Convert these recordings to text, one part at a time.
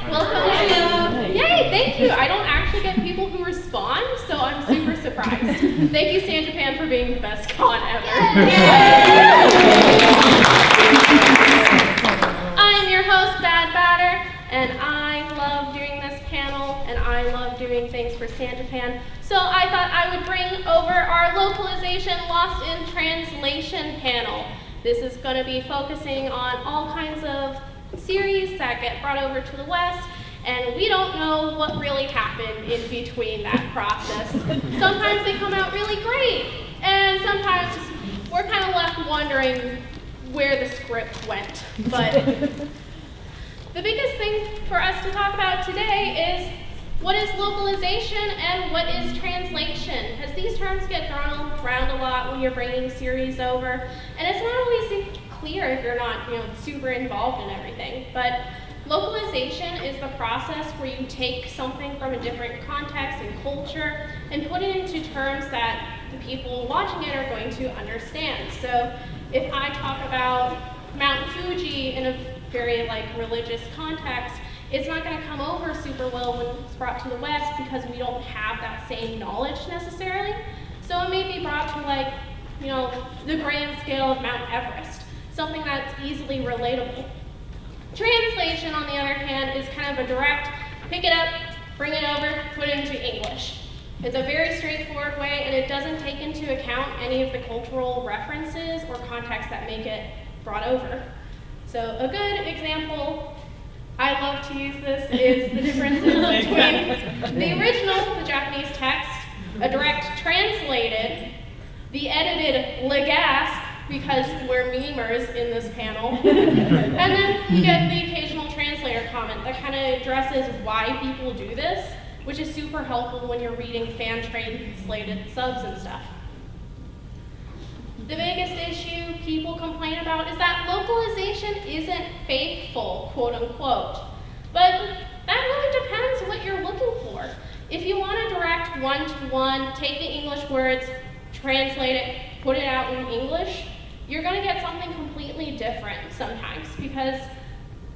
Welcome. Yay, thank you. I don't actually get people who respond, so I'm super surprised. Thank you, Japan, for being the best con ever. I'm your host, Bad Batter, and I love doing this panel, and I love doing things for Japan. So I thought I would bring over our localization lost in translation panel. This is going to be focusing on all kinds of series that get brought over to the West, and we don't know what really happened in between that process. Sometimes they come out really great, and sometimes we're kind of left wondering where the script went. But the biggest thing for us to talk about today is what is localization and what is translation? Because these terms get thrown around a lot when you're bringing series over, and it's not always clear if you're not, super involved in everything. But localization is the process where you take something from a different context and culture and put it into terms that the people watching it are going to understand. So if I talk about Mount Fuji in a very religious context, it's not going to come over super well when it's brought to the West because we don't have that same knowledge necessarily. So it may be brought to the grand scale of Mount Everest, something that's easily relatable. Translation, on the other hand, is kind of a direct, pick it up, bring it over, put it into English. It's a very straightforward way, and it doesn't take into account any of the cultural references or context that make it brought over. So a good example, I love to use this, is the differences between the original, the Japanese text, a direct translated, the edited legasp, because we're memers in this panel, and then you get the occasional translator comment that kind of addresses why people do this, which is super helpful when you're reading fan-translated subs and stuff. The biggest issue people complain about is that localization isn't faithful, quote unquote. But that really depends what you're looking for. If you want a direct one-to-one, take the English words, translate it, put it out in English, you're going to get something completely different sometimes because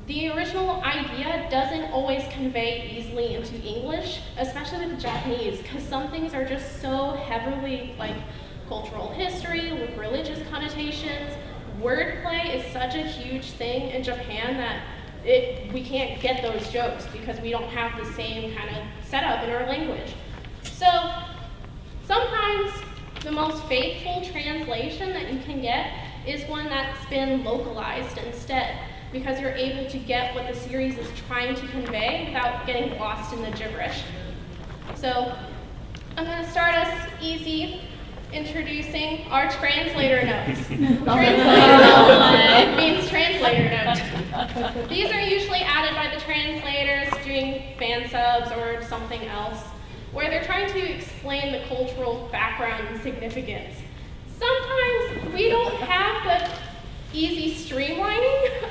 the original idea doesn't always convey easily into English, especially with Japanese, because some things are just so heavily cultural history with religious connotations. Wordplay is such a huge thing in Japan that we can't get those jokes because we don't have the same kind of setup in our language. So sometimes the most faithful translation that you can get is one that's been localized instead, because you're able to get what the series is trying to convey without getting lost in the gibberish. So I'm going to start us easy, introducing our translator notes. Translator note means translator note. These are usually added by the translators doing fan subs or something else, where they're trying to explain the cultural background and significance. Sometimes we don't have the easy streamlining.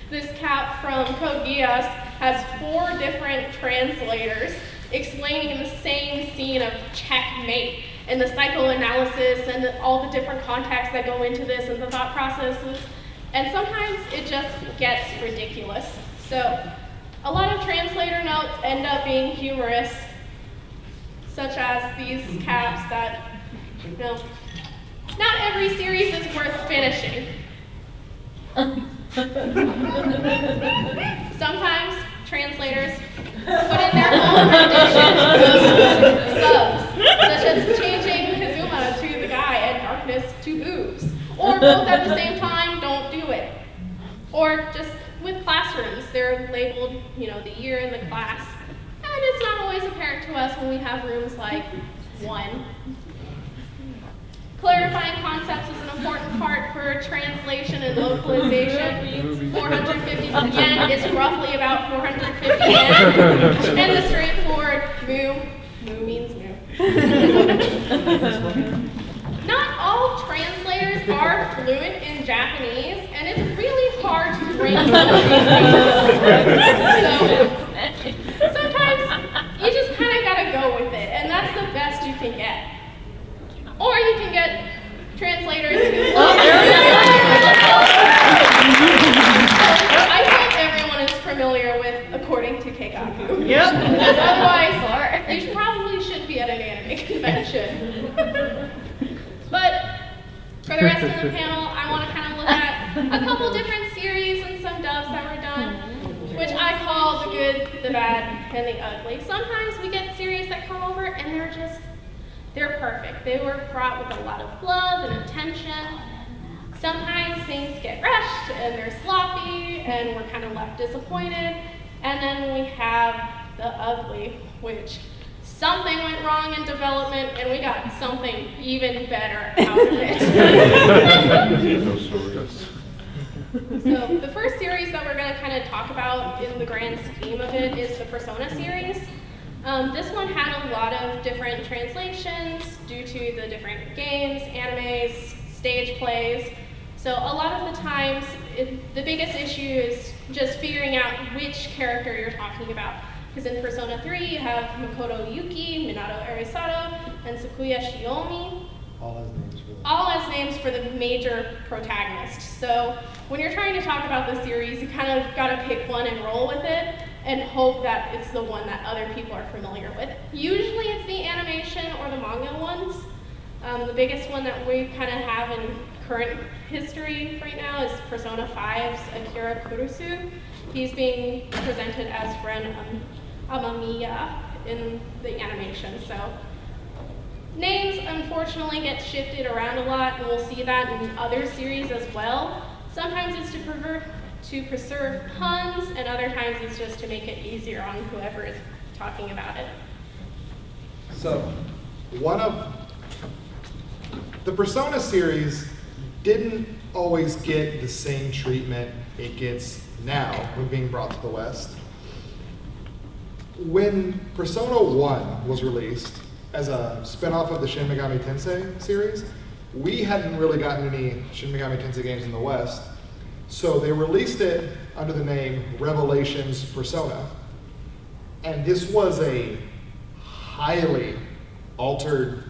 This cap from Code Geass has 4 different translators explaining the same scene of checkmate and the psychoanalysis and all the different contexts that go into this and the thought processes. And sometimes it just gets ridiculous. So a lot of translator notes end up being humorous, such as these caps that, not every series is worth finishing. Sometimes translators put in their own renditions of subs, such as changing Kazuma to the guy and darkness to boobs. Or both at the same time, don't do it. Or just with classrooms, they're labeled, the year in the class. And it's not always apparent to us when we have rooms like 1. Clarifying concepts is an important part for translation and localization. 450 yen is roughly about 450 yen. And the straightforward moo means moo. Not all translators are fluent in Japanese, and it's really hard to bring some of these things. So sometimes you just kind of gotta go with it, and that's the best you can get. Or you can get translators who love I hope everyone is familiar with according to Keikaku. Yep. Otherwise, you probably should be at an anime convention. But for the rest of the panel, I want to kind of look at a couple different series and some dubs that were done, which I call the good, the bad, and the ugly. Sometimes we get series that come over and they're perfect. They were brought with a lot of love and attention. Sometimes things get rushed and they're sloppy and we're kind of left disappointed. And then we have the ugly, which something went wrong in development and we got something even better out of it. So the first series that we're going to kind of talk about in the grand scheme of it is the Persona series. This one had a lot of different translations due to the different games, animes, stage plays. So a lot of the times, the biggest issue is just figuring out which character you're talking about. Because in Persona 3, you have Makoto Yuki, Minato Arisato, and Sakuya Shiomi. All as names for the major protagonists. So when you're trying to talk about the series, you kind of got to pick one and roll with it and hope that it's the one that other people are familiar with. Usually it's the animation or the manga ones. The biggest one that we kind of have in current history right now is Persona 5's Akira Kurusu. He's being presented as Ren Amamiya in the animation. So names unfortunately get shifted around a lot, and we'll see that in other series as well. Sometimes it's to preserve puns, and other times it's just to make it easier on whoever is talking about it. So, the Persona series didn't always get the same treatment it gets now when being brought to the West. When Persona 1 was released as a spin-off of the Shin Megami Tensei series, we hadn't really gotten any Shin Megami Tensei games in the West, so they released it under the name Revelations Persona. And this was a highly altered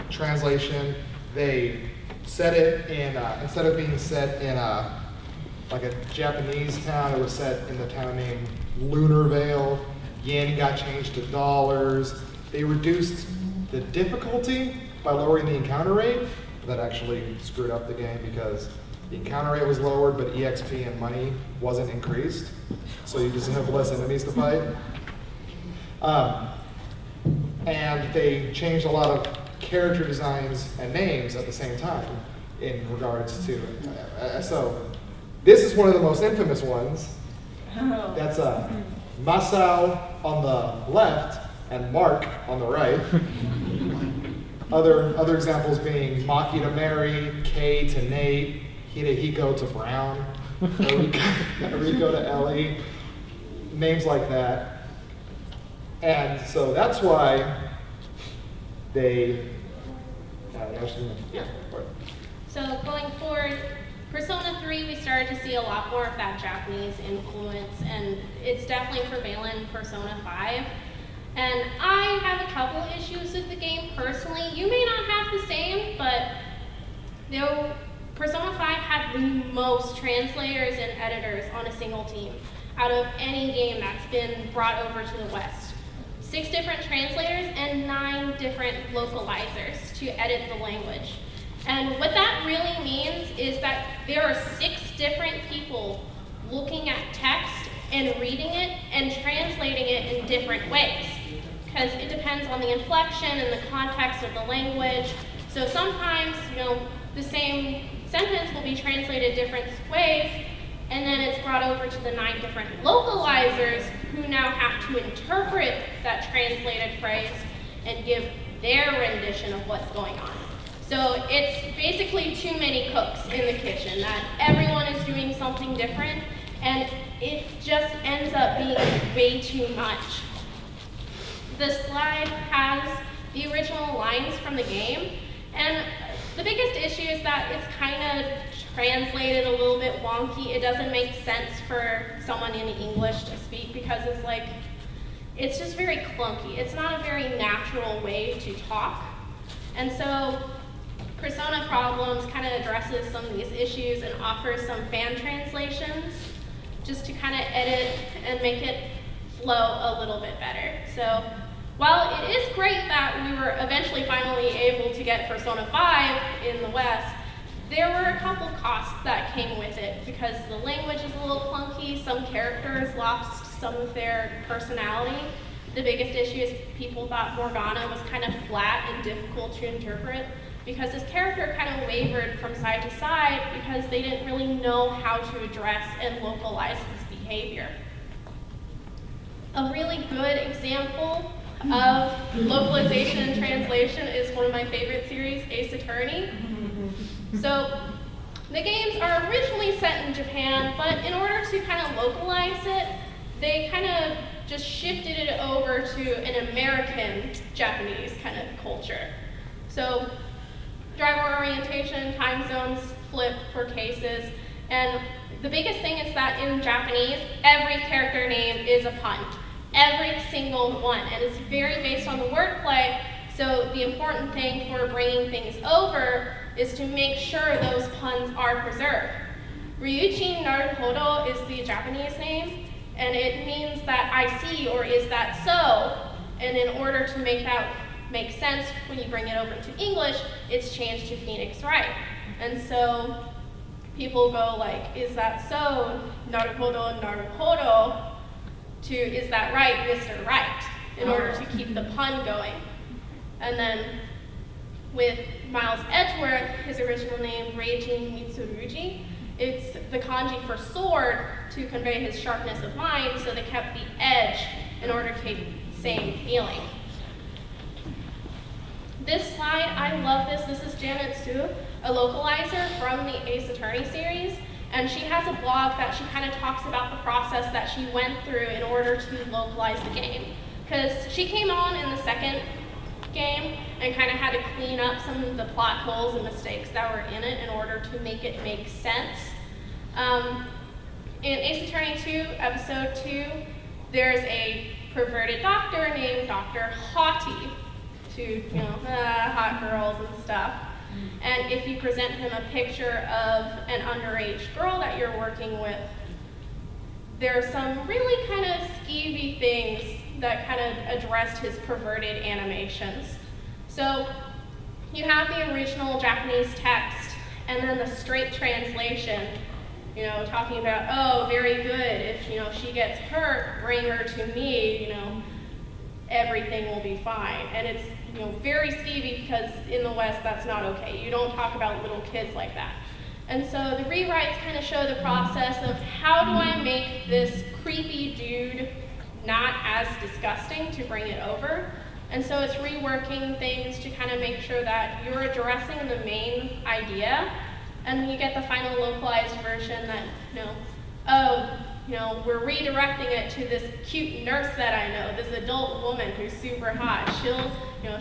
translation. They set it in, instead of being set in a Japanese town, it was set in the town named Lunarvale. Yen got changed to dollars. They reduced the difficulty by lowering the encounter rate. That actually screwed up the game because the encounter rate was lowered, but EXP and money wasn't increased. So you just have less enemies to fight. And they changed a lot of character designs and names at the same time in regards to, so this is one of the most infamous ones. That's Masao on the left and Mark on the right. Other examples being Maki to Mary, Kay to Nate, Hidehiko to Brown, Rico to Ellie, names like that. And so that's why they, So going forward, Persona 3, we started to see a lot more of that Japanese influence, and it's definitely prevalent in Persona 5. And I have a couple issues with the game personally. You may not have the same, but Persona 5 had the most translators and editors on a single team out of any game that's been brought over to the West. 6 different translators and 9 different localizers to edit the language. And what that really means is that there are 6 different people looking at text and reading it and translating it in different ways. Because it depends on the inflection and the context of the language. So sometimes, the same sentence will be translated different ways, and then it's brought over to the 9 different localizers who now have to interpret that translated phrase and give their rendition of what's going on. So it's basically too many cooks in the kitchen, that everyone is doing something different, and it just ends up being way too much. The slide has the original lines from the game, and the biggest issue is that it's kind of translated a little bit wonky. It doesn't make sense for someone in English to speak because it's just very clunky. It's not a very natural way to talk. And so Persona Problems kind of addresses some of these issues and offers some fan translations just to kind of edit and make it flow a little bit better. So while it is great that we were eventually finally able to get Persona 5 in the West, there were a couple costs that came with it because the language is a little clunky, some characters lost some of their personality. The biggest issue is people thought Morgana was kind of flat and difficult to interpret because his character kind of wavered from side to side because they didn't really know how to address and localize his behavior. A really good example of localization and translation is one of my favorite series, Ace Attorney. So the games are originally set in Japan, but in order to kind of localize it, they kind of just shifted it over to an American Japanese kind of culture. So driver orientation, time zones flip for cases, and the biggest thing is that in Japanese, every character name is a pun. Every single one, and it's very based on the wordplay, so the important thing for bringing things over is to make sure those puns are preserved. Ryuichi Naruhodo is the Japanese name, and it means that I see or is that so, and in order to make that make sense when you bring it over to English, it's changed to Phoenix Wright. And so people go like, is that so, Naruhodo, Naruhodo, to is that right, Mr. Right, in order to keep the pun going. And then with Miles Edgeworth, his original name, Reijin Mitsurugi, it's the kanji for sword to convey his sharpness of mind, so they kept the edge in order to keep the same feeling. This slide, I love this. This is Janet Su, a localizer from the Ace Attorney series, and she has a blog that she kind of talks about the process that she went through in order to localize the game. Because she came on in the second game and kind of had to clean up some of the plot holes and mistakes that were in it in order to make it make sense. In Ace Attorney 2, Episode 2, there's a perverted doctor named Dr. Haughty to, hot girls and stuff. And if you present him a picture of an underage girl that you're working with, there are some really kind of skeevy things that kind of addressed his perverted animations. So you have the original Japanese text and then the straight translation, talking about, oh, very good, if, she gets hurt, bring her to me, everything will be fine. And it's, very skeevy because in the West, that's not okay. You don't talk about little kids like that. And so the rewrites kind of show the process of how do I make this creepy dude not as disgusting to bring it over. And so it's reworking things to kind of make sure that you're addressing the main idea, and then you get the final localized version that, we're redirecting it to this cute nurse that I know, this adult woman who's super hot.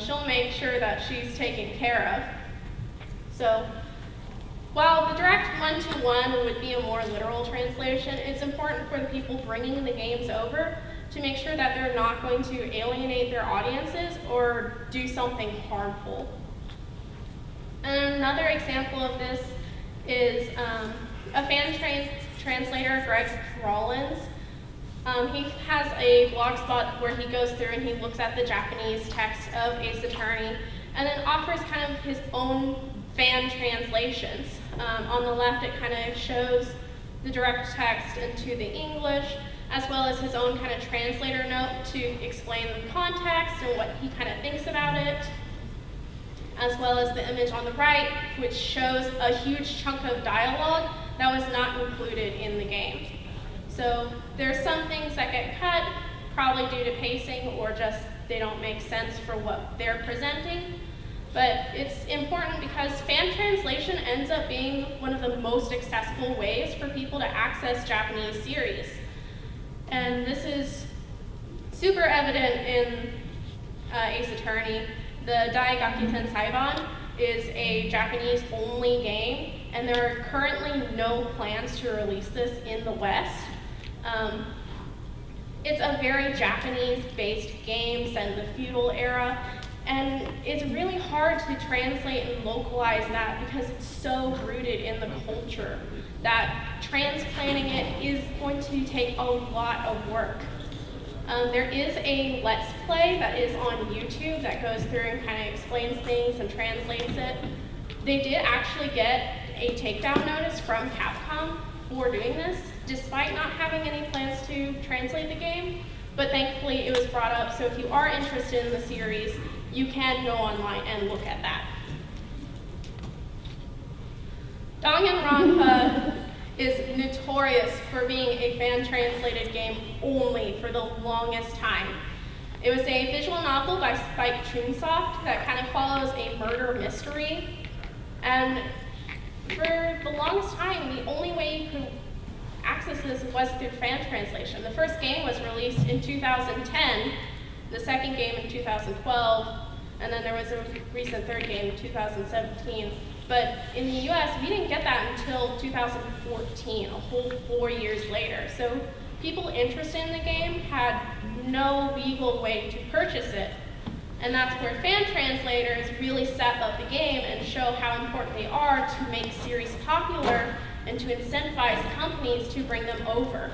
She'll make sure that she's taken care of. So while the direct one-to-one would be a more literal translation, it's important for the people bringing the games over to make sure that they're not going to alienate their audiences or do something harmful. And another example of this is a fan translator, Greg Rollins. He has a blog spot where he goes through and he looks at the Japanese text of Ace Attorney and then offers kind of his own fan translations. On the left, it kind of shows the direct text into the English, as well as his own kind of translator note to explain the context and what he kind of thinks about it, as well as the image on the right, which shows a huge chunk of dialogue that was not included in the game. So there's some things that get cut, probably due to pacing or just they don't make sense for what they're presenting. But it's important because fan translation ends up being one of the most accessible ways for people to access Japanese series. And this is super evident in Ace Attorney. The Daigaki Tensaiban is a Japanese-only game, and there are currently no plans to release this in the West. It's a very Japanese-based game set in the feudal era, and it's really hard to translate and localize that because it's so rooted in the culture that transplanting it is going to take a lot of work. There is a Let's Play that is on YouTube that goes through and kind of explains things and translates it. They did actually get a takedown notice from Capcom for doing this, despite not having any plans to translate the game. But thankfully it was brought up, so if you are interested in the series, you can go online and look at that. Danganronpa is notorious for being a fan-translated game only for the longest time. It was a visual novel by Spike Chunsoft that kind of follows a murder mystery. And for the longest time, the only way you could access this was through fan translation. The first game was released in 2010, the second game in 2012, and then there was a recent third game in 2017. But in the US, we didn't get that until 2014, a whole 4 years later. So people interested in the game had no legal way to purchase it. And that's where fan translators really step up the game and show how important they are to make series popular and to incentivize companies to bring them over.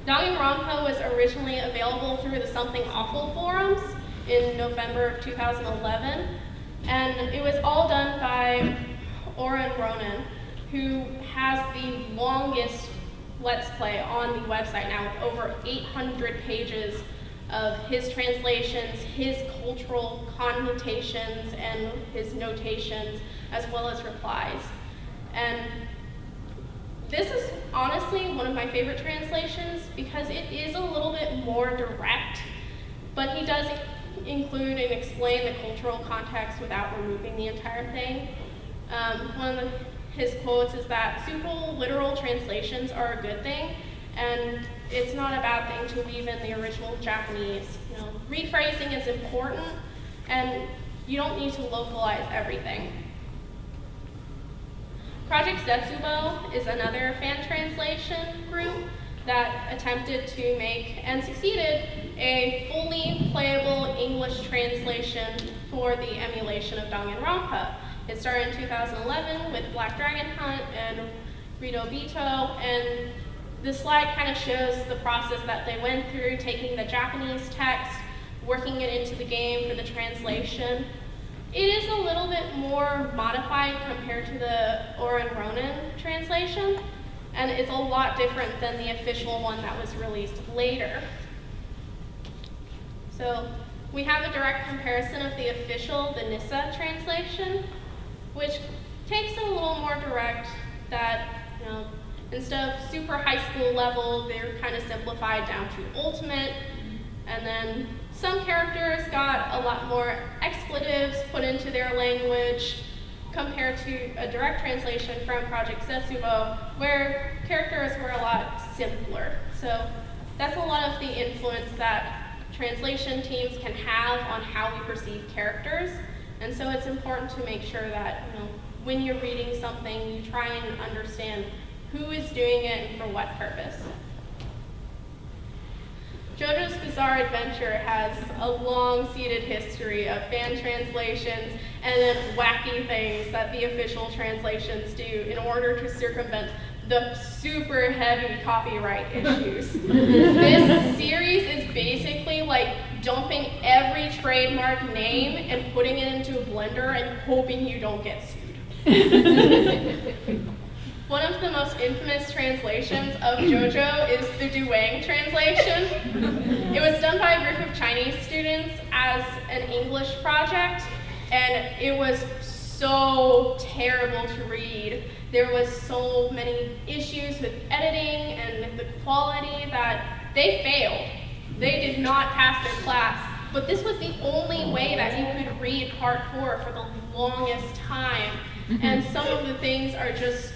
Danganronpa was originally available through the Something Awful forums in November of 2011, and it was all done by Oren Ronan, who has the longest Let's Play on the website now, with over 800 pages of his translations, his cultural connotations, and his notations, as well as replies. And this is honestly one of my favorite translations because it is a little bit more direct, but he does include and explain the cultural context without removing the entire thing. One of his quotes is that super literal translations are a good thing, and it's not a bad thing to leave in the original Japanese. You know, rephrasing is important, and you don't need to localize everything. Project Zetsubo is another fan translation group that attempted to make, and succeeded, a fully playable English translation for the emulation of Danganronpa. It started in 2011 with Black Dragon Hunt and Rito Bito, and this slide kind of shows the process that they went through, taking the Japanese text, working it into the game for the translation. It is a little bit more modified compared to the Oren Ronan translation, and it's a lot different than the official one that was released later. So we have a direct comparison of the official, the Nissa translation, which takes it a little more direct, that, you know, instead of super high school level, they're kind of simplified down to ultimate, and then some characters got a lot more expletives put into their language compared to a direct translation from Project Zetsubo, where characters were a lot simpler. So that's a lot of the influence that translation teams can have on how we perceive characters. And so it's important to make sure that, you know, when you're reading something, you try and understand who is doing it and for what purpose. JoJo's Bizarre Adventure has a long-seated history of fan translations and then wacky things that the official translations do in order to circumvent the super heavy copyright issues. This series is basically like dumping every trademark name and putting it into a blender and hoping you don't get sued. One of the most infamous translations of JoJo is the Duwang translation. It was done by a group of Chinese students as an English project, and it was so terrible to read. There was so many issues with editing and with the quality that they failed. They did not pass their class, but this was the only way that you could read hardcore for the longest time. And some of the things are just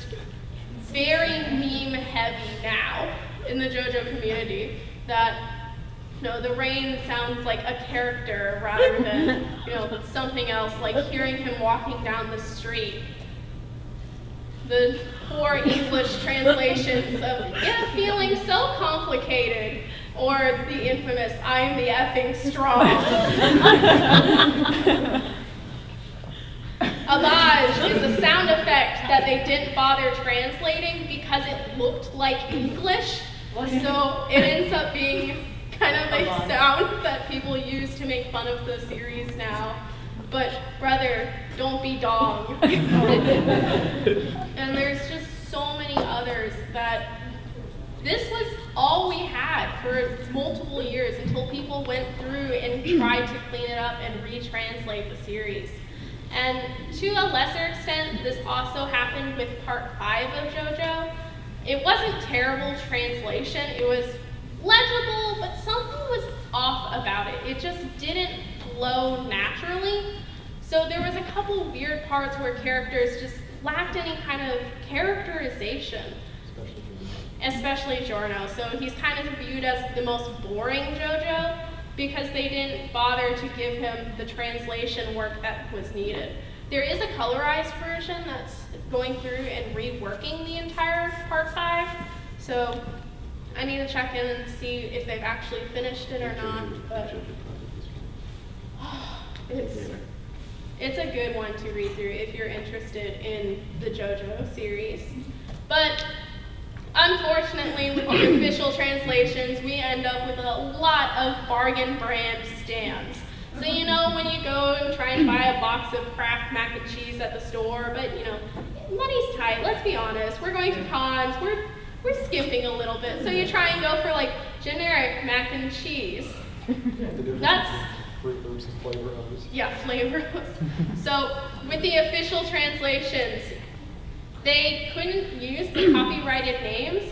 very meme heavy now in the JoJo community, that, you know, the rain sounds like a character rather than, you know, something else, like hearing him walking down the street. The poor English translations of "yeah, feeling so complicated," or the infamous "I'm the effing straw." Abaj is a sound effect that they didn't bother translating because it looked like English, so it ends up being kind of a sound that people use to make fun of the series now. But brother, don't be dong. And there's just so many others that this was all we had for multiple years until people went through and tried to clean it up and retranslate the series. And to a lesser extent, this also happened with part 5 of JoJo. It wasn't terrible translation, it was legible, but something was off about it. It just didn't flow naturally. So there was a couple weird parts where characters just lacked any kind of characterization. Especially Giorno. So he's kind of viewed as the most boring JoJo because they didn't bother to give him the translation work that was needed. There is a colorized version that's going through and reworking the entire part 5. So I need to check in and see if they've actually finished it or not. But it's a good one to read through if you're interested in the JoJo series. But unfortunately, with the official translations, we end up with a lot of bargain brand stands. So you know when you go and try and buy a box of Kraft mac and cheese at the store, but you know, money's tight, let's be honest. We're going to cons, we're skimping a little bit. So you try and go for like generic mac and cheese. That's flavors and flavor others. Yeah, flavors. So with the official translations, they couldn't use the copyrighted names.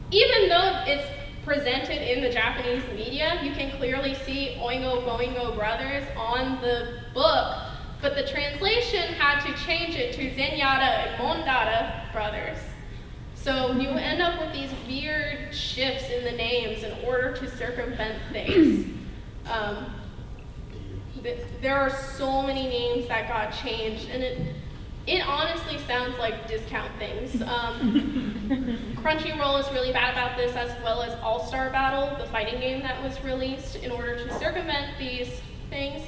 Even though it's presented in the Japanese media, you can clearly see Oingo Boingo Brothers on the book, but the translation had to change it to Zenyatta and Mondada Brothers. So you end up with these weird shifts in the names in order to circumvent things. There are so many names that got changed, and it honestly sounds like discount things. Crunchyroll is really bad about this, as well as All-Star Battle, the fighting game that was released in order to circumvent these things.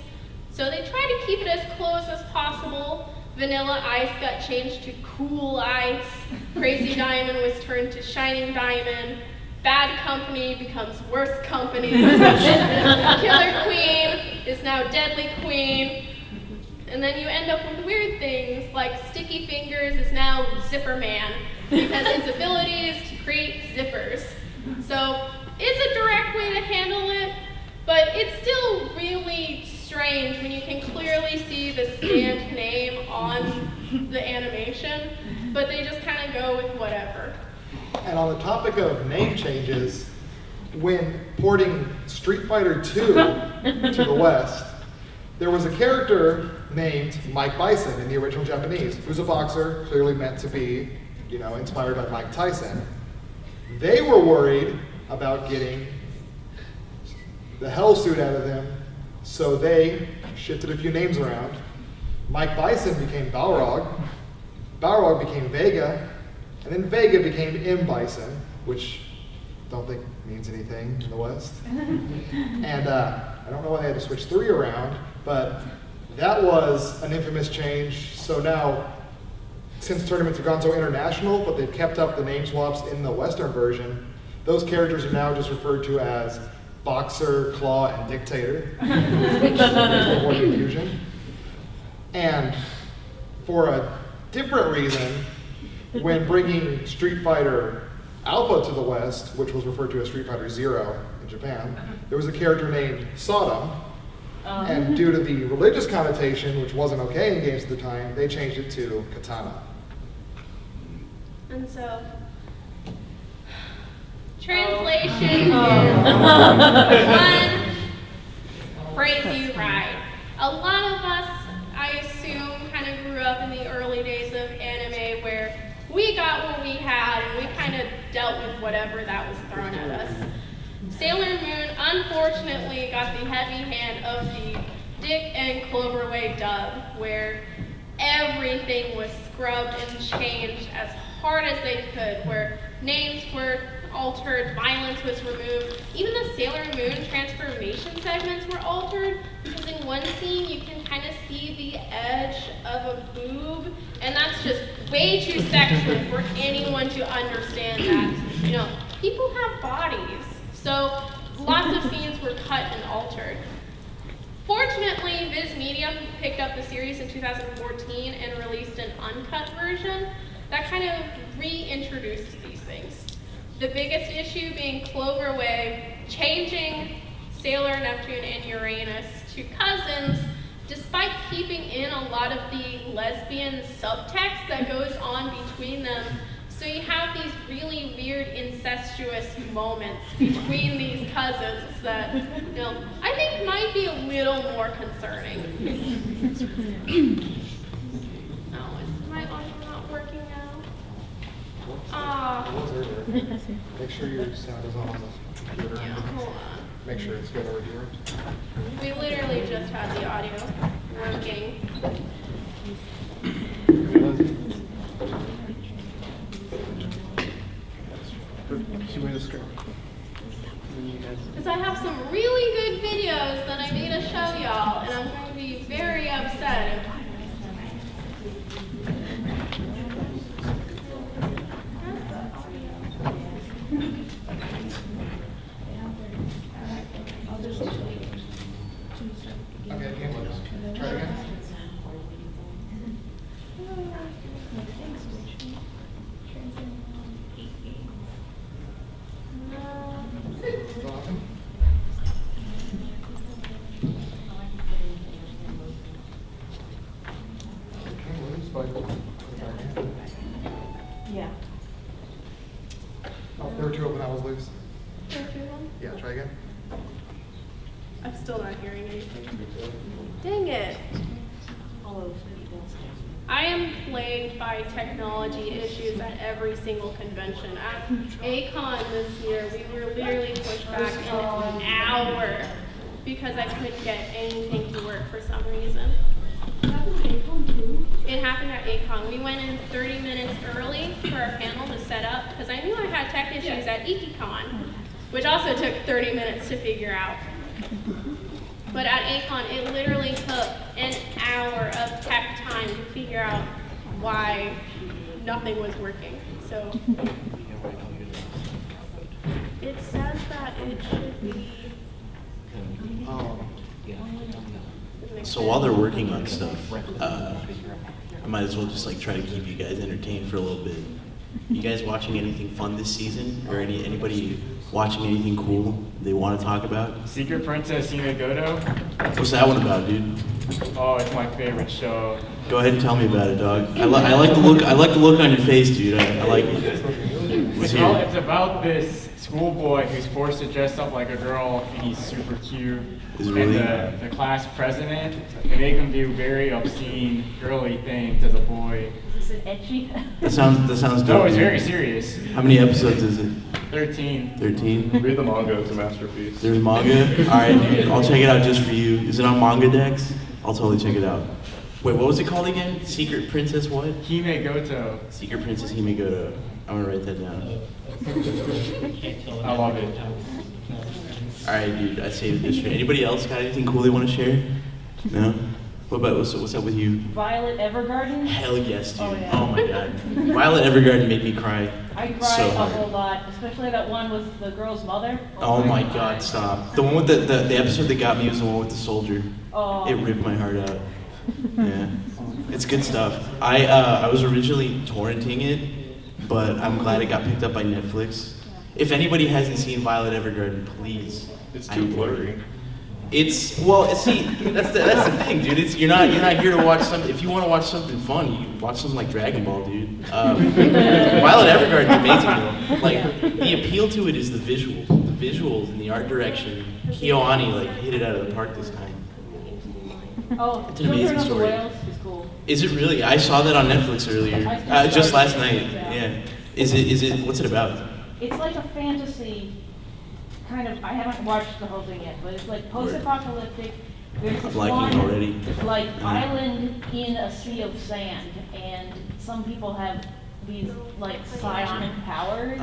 So they try to keep it as close as possible. Vanilla Ice got changed to Cool Ice. Crazy Diamond was turned to Shining Diamond. Bad Company becomes Worse Company. Killer Queen is now Deadly Queen. And then you end up with weird things like Sticky Fingers is now Zipper Man because its ability is to create zippers. So it's a direct way to handle it, but it's still really strange when you can clearly see the scanned name on the animation, but they just kind of go with whatever. And on the topic of name changes, when porting Street Fighter II to the West, there was a character named Mike Bison in the original Japanese, who's a boxer, clearly meant to be, you know, inspired by Mike Tyson. They were worried about getting the hell suit out of him, so they shifted a few names around. Mike Bison became Balrog, Balrog became Vega, and then Vega became M. Bison, which I don't think means anything in the West. And I don't know why they had to switch 3 around, but that was an infamous change. So now, since tournaments have gone so international, but they've kept up the name swaps in the Western version, those characters are now just referred to as Boxer, Claw, and Dictator, which makes more confusion. And for a different reason, when bringing Street Fighter Alpha to the West, which was referred to as Street Fighter Zero in Japan, there was a character named Sodom, and due to the religious connotation, which wasn't okay in games at the time, they changed it to Katana. And so, translation is one crazy ride. A lot of us, I assume, kind of grew up in the early days of anime where we got what we had and we kind of dealt with whatever that was thrown at us. Sailor Moon, unfortunately, got the heavy hand of the Dick and Cloverway dub, where everything was scrubbed and changed as hard as they could, where names were altered, violence was removed. Even the Sailor Moon transformation segments were altered, because in one scene you can kind of see the edge of a boob, and that's just way too sexual for anyone to understand that. You know, people have bodies. So lots lots of scenes were cut and altered. Fortunately, Viz Media picked up the series in 2014 and released an uncut version that kind of reintroduced these things. The biggest issue being Clover Way changing Sailor, Neptune, and Uranus to cousins, despite keeping in a lot of the lesbian subtext that goes on between them. So you have these really weird incestuous moments between these cousins that, I think might be a little more concerning. Oh, is my audio not working now? Make sure your sound is on the computer. Yeah, hold on. Make sure it's good over here. We literally just had the audio working. Because I have some really good videos that I need to show y'all, and I'm going to be very upset if Okay, again, try it again. Yeah. Oh, there were two open, that was loose. There are two of them. Yeah, try again. I'm still not hearing anything. Dang it. I am plagued by technology issues at every single convention. At A-Kon this year, we were literally pushed back an hour because I couldn't get anything to work for some reason. It happened at A-Kon. We went in 30 minutes early for our panel to set up because I knew I had tech issues at IkiCon, which also took 30 minutes to figure out. But at A-Kon, it literally took an hour of tech time to figure out why nothing was working. So it says that it should be. So while they're working on stuff, I might as well just like try to keep you guys entertained for a little bit. You guys watching anything fun this season, or anybody watching anything cool they want to talk about? Secret Princess Himegoto. What's that one about, dude? Oh, it's my favorite show. Go ahead and tell me about it, dog. I like the look. I like the look on your face, dude. I like it. It's about this schoolboy who's forced to dress up like a girl, and he's super cute. Is it really? And the class president, they make him do very obscene, girly things as a boy. Is it etchy? That sounds dope. No, it's dude. very serious. How many episodes is it? 13. 13? Read the manga, it's a masterpiece. There's manga? Alright, dude. I'll check it out just for you. Is it on Manga Dex? I'll totally check it out. Wait, what was it called again? Secret Princess what? Himegoto. Secret Princess Himegoto. I'm gonna write that down. I love it. Alright, dude, I saved this for anybody else got anything cool they want to share? No? What about, what's up with you? Violet Evergarden? Hell yes, dude. Oh, yeah. Oh my god. Violet Evergarden made me cry. I cried so a hard. whole lot, especially that one with the girl's mother. Oh my god, stop. The one with the episode that got me was the one with the soldier. Oh. It ripped my heart out. Yeah. It's good stuff. I was originally torrenting it, but I'm glad it got picked up by Netflix. If anybody hasn't seen Violet Evergarden, please. It's too blurry. It's see that's the thing, dude. You're not here to watch something. If you want to watch something fun, you can watch something like Dragon Ball, dude. Violet Evergarden is amazing though. Like the appeal to it is the visuals and the art direction. KyoAni like hit it out of the park this time. Oh, It's an amazing Children of the story. Whales is cool. Is it really? I saw that on Netflix earlier, just last night. Yeah. Is it? What's it about? It's like a fantasy kind of. I haven't watched the whole thing yet, but it's like post-apocalyptic. There's this I'm liking one it already. like Uh-huh. island in a sea of sand, and some people have these like psionic powers,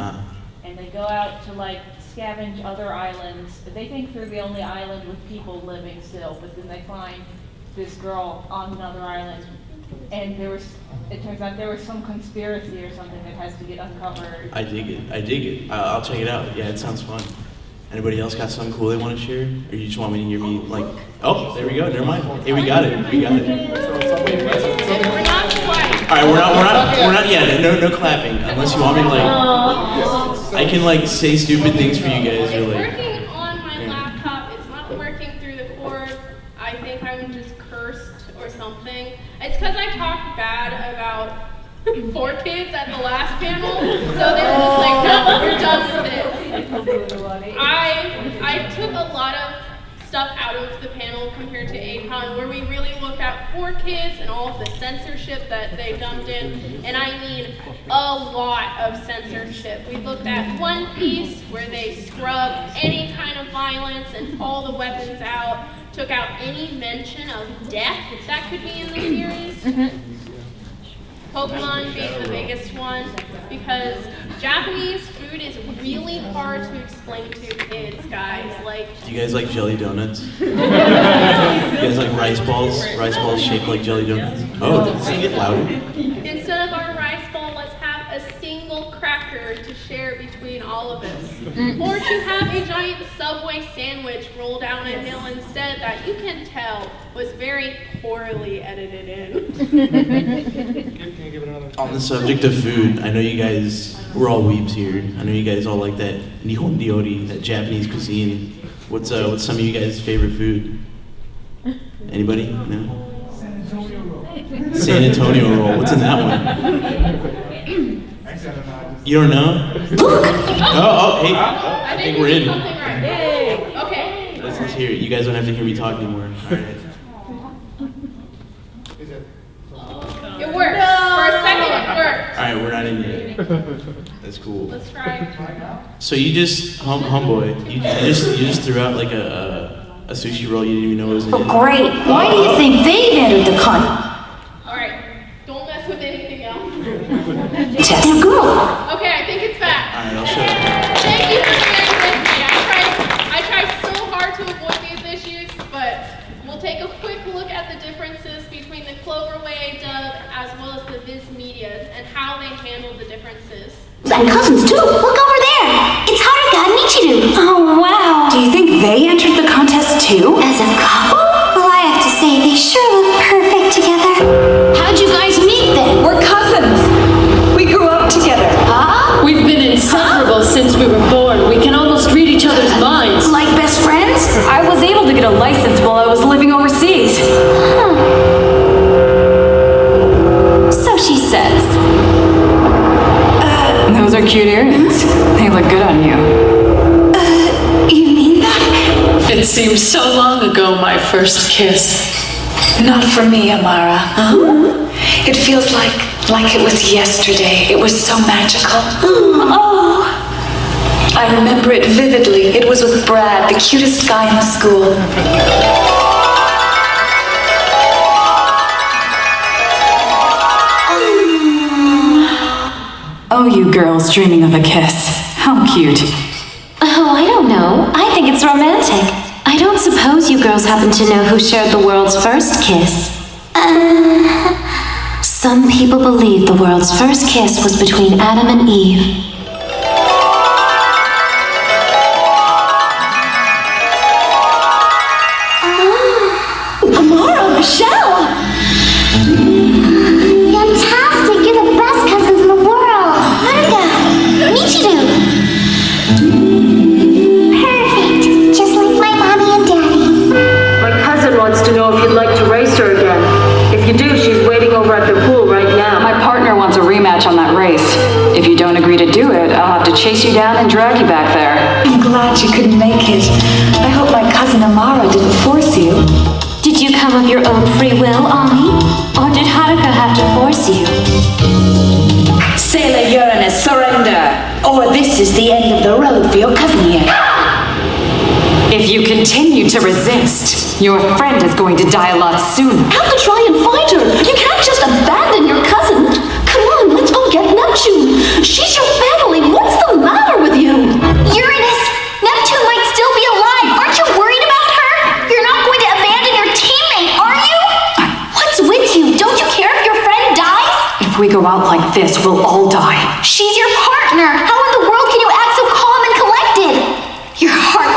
and they go out to like scavenge other islands. They think they're the only island with people living still, but then they find this girl on another island, and it turns out there was some conspiracy or something that has to get uncovered. I dig it. I'll check it out. Yeah, it sounds fun. Anybody else got something cool they want to share? Or you just want me to hear me like, oh, there we go, never mind. Hey, we got it. We're not quite. All right, we're not yet. No clapping, unless you want me to like, I can like say stupid things for you guys. Or It's like, working on my laptop. It's not working through the cord. I think I'm just cursed or something. It's because I talked bad about 4 kids at the last panel, so they were just like, no, we're done with it. I took a lot of stuff out of the panel compared to ACON, where we really looked at 4 kids and all of the censorship that they dumped in, and I mean a lot of censorship. We looked at One Piece, where they scrubbed any kind of violence and all the weapons out, took out any mention of death that could be in the series. Pokemon being the biggest one, because Japanese food is really hard to explain to kids, guys. Like, do you guys like jelly donuts? You guys like rice balls? Rice balls shaped like jelly donuts? Oh, sing it louder. instead of our rice ball, let's have a single cracker to share between all of us. Or to have a giant Subway sandwich roll down a hill instead that you can tell was very poorly edited in. Can you give it another? On the subject of food, I know you guys, we're all weebs here. I know you guys all like that Nihon Ryori, that Japanese cuisine. What's some of you guys' favorite food? Anybody? No? San Antonio roll. What's in that one? You don't know? Hey. I think we're we did in. something right. Okay. Let's hear it. You guys don't have to hear me talk anymore. All right. It worked. For a second, it worked. All right, we're not in yet. That's cool. Let's try. So you just, homeboy, you just threw out like a sushi roll you didn't even know was in it. Oh, great. Why do you think they've entered the con? Alright, don't mess with anything else. Test the girl. Okay, I think it's back. All right, I'll show you. Thank you for bearing with me. I tried so hard to avoid these issues, but we'll take a quick look at the differences between the Cloverway dub as well as the Viz Media and how they handled the differences. And cousins too. Look over there. It's Haruka and Michiru. Oh, wow. Do you think they entered the contest too? As a couple? Well, I have to say, they sure look perfect together. How'd you guys meet then? We're cousins. We grew up together. Huh? We've been inseparable since we were born. We can almost read each other's minds. Like best friends? I was able to get a license while I was living overseas. Huh. So she says. Those are cute earrings. They look good on you. You mean that? It seems so long ago, my first kiss. Not for me, Amara. It feels like it was yesterday. It was so magical. Oh. I remember it vividly. It was with Brad, the cutest guy in the school. Oh, you girls dreaming of a kiss. How cute. Oh, I don't know. I think it's romantic. I don't suppose you girls happen to know who shared the world's first kiss. Some people believe the world's first kiss was between Adam and Eve. Amara, Michelle! Fantastic! You're the best cousins in the world! Haruka! Michiru! Perfect! Just like my mommy and daddy. My cousin wants to know if you'd like to race her again. If you do, she's waiting over at the pool right now. My partner wants a rematch on that race. If you don't agree to do it, I'll have to chase you down and drag you back there. I'm glad you couldn't make it. I hope my cousin Amara didn't force you. Did you come of your own free will, Ami? Or did Haruka have to force you? Sailor Uranus, surrender! Or this is the end of the road for your cousin here. If you continue to resist, your friend is going to die a lot sooner. Have to try and find her. You can't just abandon your cousin. Come on, let's go get Neptune. She's your family. What's the matter with you? Uranus! Neptune might still be alive! Aren't you worried about her? You're not going to abandon your teammate, are you? What's with you? Don't you care if your friend dies? If we go out like this, we'll all die. She's your partner! How in the world can you act so calm and collected? Your heart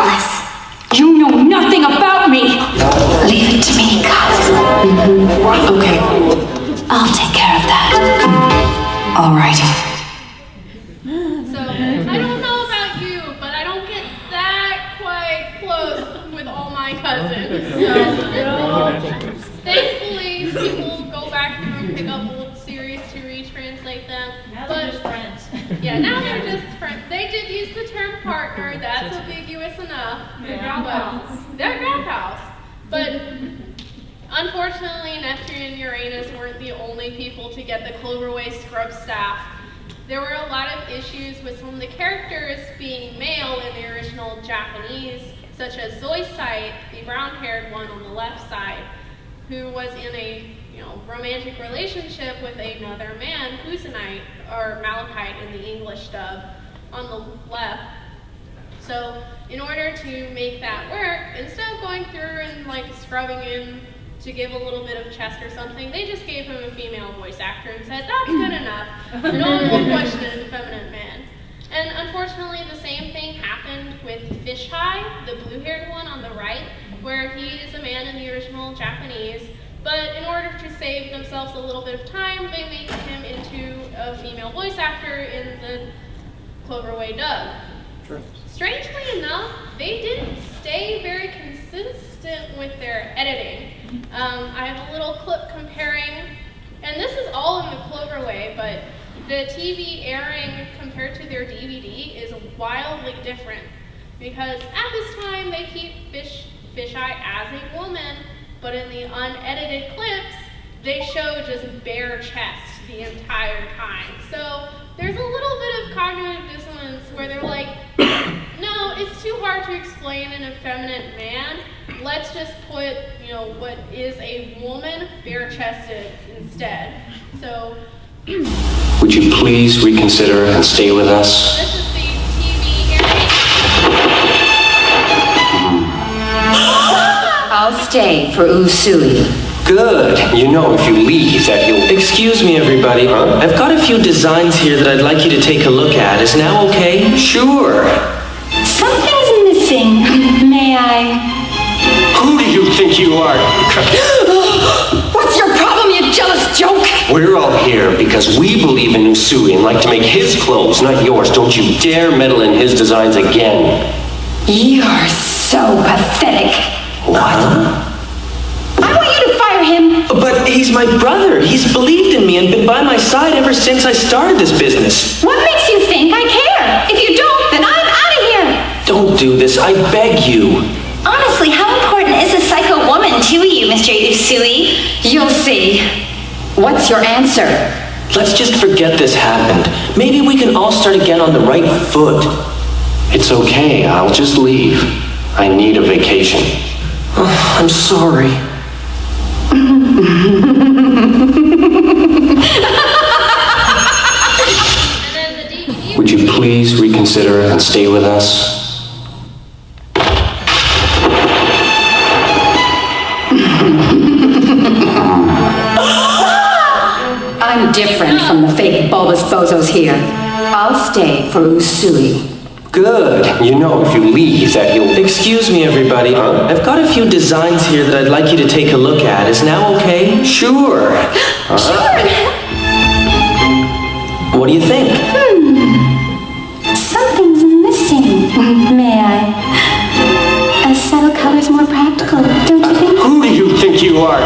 Okay. I'll take care of that. All right. So, I don't know about you, but I don't get that quite close with all my cousins. So, thankfully, people go back through and pick up old series to retranslate them. Now they're just friends. Yeah, now they're just friends. They did use the term partner, that's ambiguous enough. They're gal pals. They're gal pals. But unfortunately, Neptune and Uranus weren't the only people to get the Cloverway scrub staff. There were a lot of issues with some of the characters being male in the original Japanese, such as Zoisite, the brown-haired one on the left side, who was in a romantic relationship with another man, Husanite, or Malachite in the English dub, on the left. So in order to make that work, instead of going through and scrubbing in to give a little bit of chest or something, they just gave him a female voice actor and said, that's good enough. No one will question an effeminate man. And unfortunately, the same thing happened with Fisheye, the blue-haired one on the right, where he is a man in the original Japanese, but in order to save themselves a little bit of time, they made him into a female voice actor in the Cloverway dub. Sure. Strangely enough, they didn't stay very consistent with their editing. I have a little clip comparing, and this is all in the Cloverway, but the TV airing compared to their DVD is wildly different, because at this time they keep Fisheye as a woman, but in the unedited clips, they show just bare chest the entire time. So there's a little bit of cognitive dissonance where they're like, no, it's too hard to explain an effeminate man. Let's just put, what is a woman bare-chested instead. So would you please reconsider and stay with us? this is the TV airing. I'll stay for Usui. Good. If you leave, that you'll... Excuse me, everybody. I've got a few designs here that I'd like you to take a look at. Is now okay? Sure. Something's missing. May I? Who do you think you are? What's your problem, you jealous joke? We're all here because we believe in Usui and like to make his clothes, not yours. Don't you dare meddle in his designs again. You're so pathetic. What? I want you to fire him. But he's my brother. He's believed in me and been by my side ever since I started this business. What makes you think I care? If you don't, then I'm out of here. Don't do this. I beg you. Honestly, how important is a psycho woman to you, Mr. Usui? You'll see. What's your answer? Let's just forget this happened. Maybe we can all start again on the right foot. It's okay. I'll just leave. I need a vacation. Oh, I'm sorry. Would you please reconsider and stay with us? I'm different from the fake bulbous bozos here. I'll stay for Usui. Good. If you leave, that you'll... Excuse me, everybody. I've got a few designs here that I'd like you to take a look at. Is now okay? Sure. What do you think? Something's missing. May I? A subtle color's more practical, don't you think? Who do you think you are?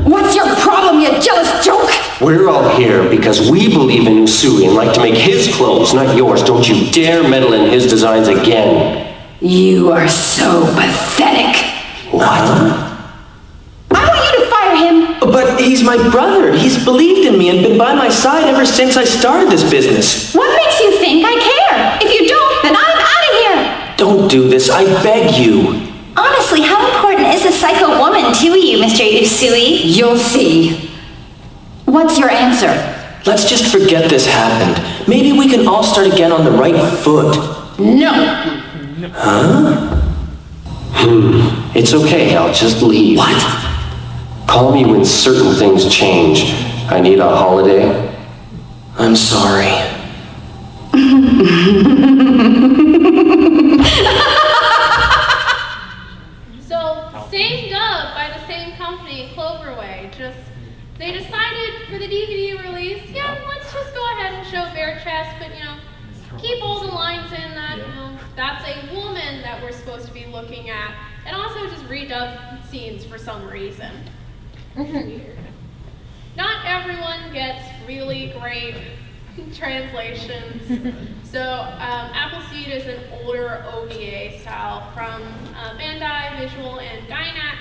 What's your problem, you jealous joke? We're all here because we believe in Usui and like to make his clothes, not yours. Don't you dare meddle in his designs again. You are so pathetic. What? I want you to fire him. But he's my brother. He's believed in me and been by my side ever since I started this business. What makes you think I care? If you don't, then I'm out of here. Don't do this. I beg you. Honestly, how important is a psycho woman to you, Mr. Usui? You'll see. What's your answer? Let's just forget this happened. Maybe we can all start again on the right foot. No. Huh? It's okay. I'll just leave. What? Call me when certain things change. I need a holiday. I'm sorry. So, same dub by the same company, that's a woman that we're supposed to be looking at, and also just redub scenes for some reason. Weird. Not everyone gets really great translations. So Appleseed is an older OVA style from Bandai, Visual, and Gainax,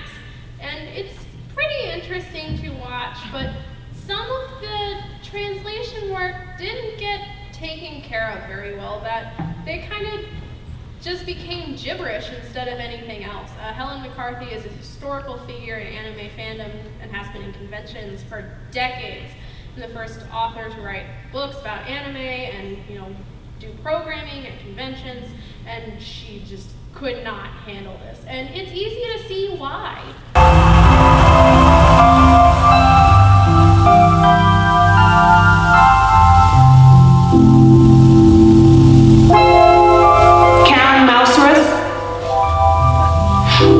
and it's pretty interesting to watch, but some of the translation work didn't get taken care of very well, that they kind of just became gibberish instead of anything else. Helen McCarthy is a historical figure in anime fandom and has been in conventions for decades. And the first author to write books about anime and, do programming at conventions, and she just could not handle this. And it's easy to see why.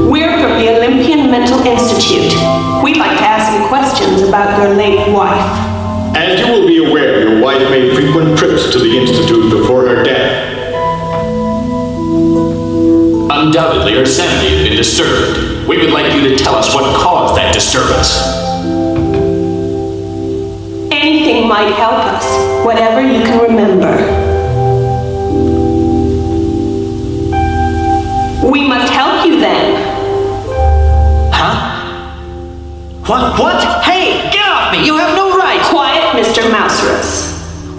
We're from the Olympian Mental Institute. We'd like to ask you questions about your late wife. As you will be aware, your wife made frequent trips to the Institute before her death. Undoubtedly, her sanity had been disturbed. We would like you to tell us what caused that disturbance. Anything might help us, whatever you can remember. We must help you then. Huh? What? Hey, get off me! You have no right! Quiet, Mr. Mouserus.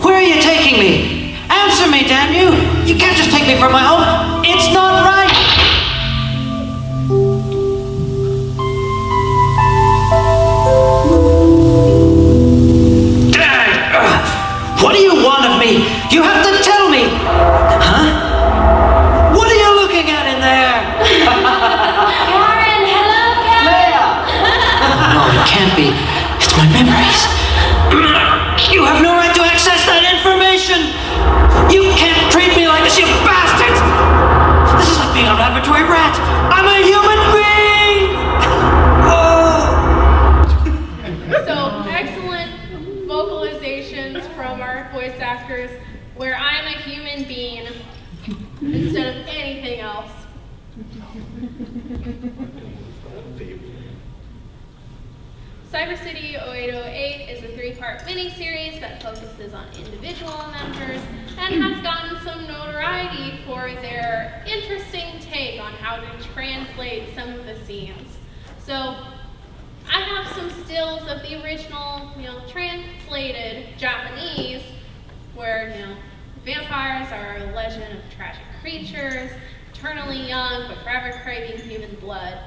Where are you taking me? Answer me, damn you! You can't just take me from my home. It's not right! What do you want of me? You have to tell me! Huh? What are you looking at in there? Karen, hello, Karen. Leia! No, it can't be. It's my memories. You have no right to access that information! You can't treat me like this, you bastards! This is like being a laboratory rat! I'm a human being! So, excellent vocalizations from our voice actors, where I'm a human being instead of anything else. Cyber City 0808 is a 3-part miniseries that focuses on individual members and has gotten some notoriety for their interesting take on how to translate some of the scenes. So I have some stills of the original, translated Japanese, where, vampires are a legend of tragic creatures, eternally young but forever craving human blood.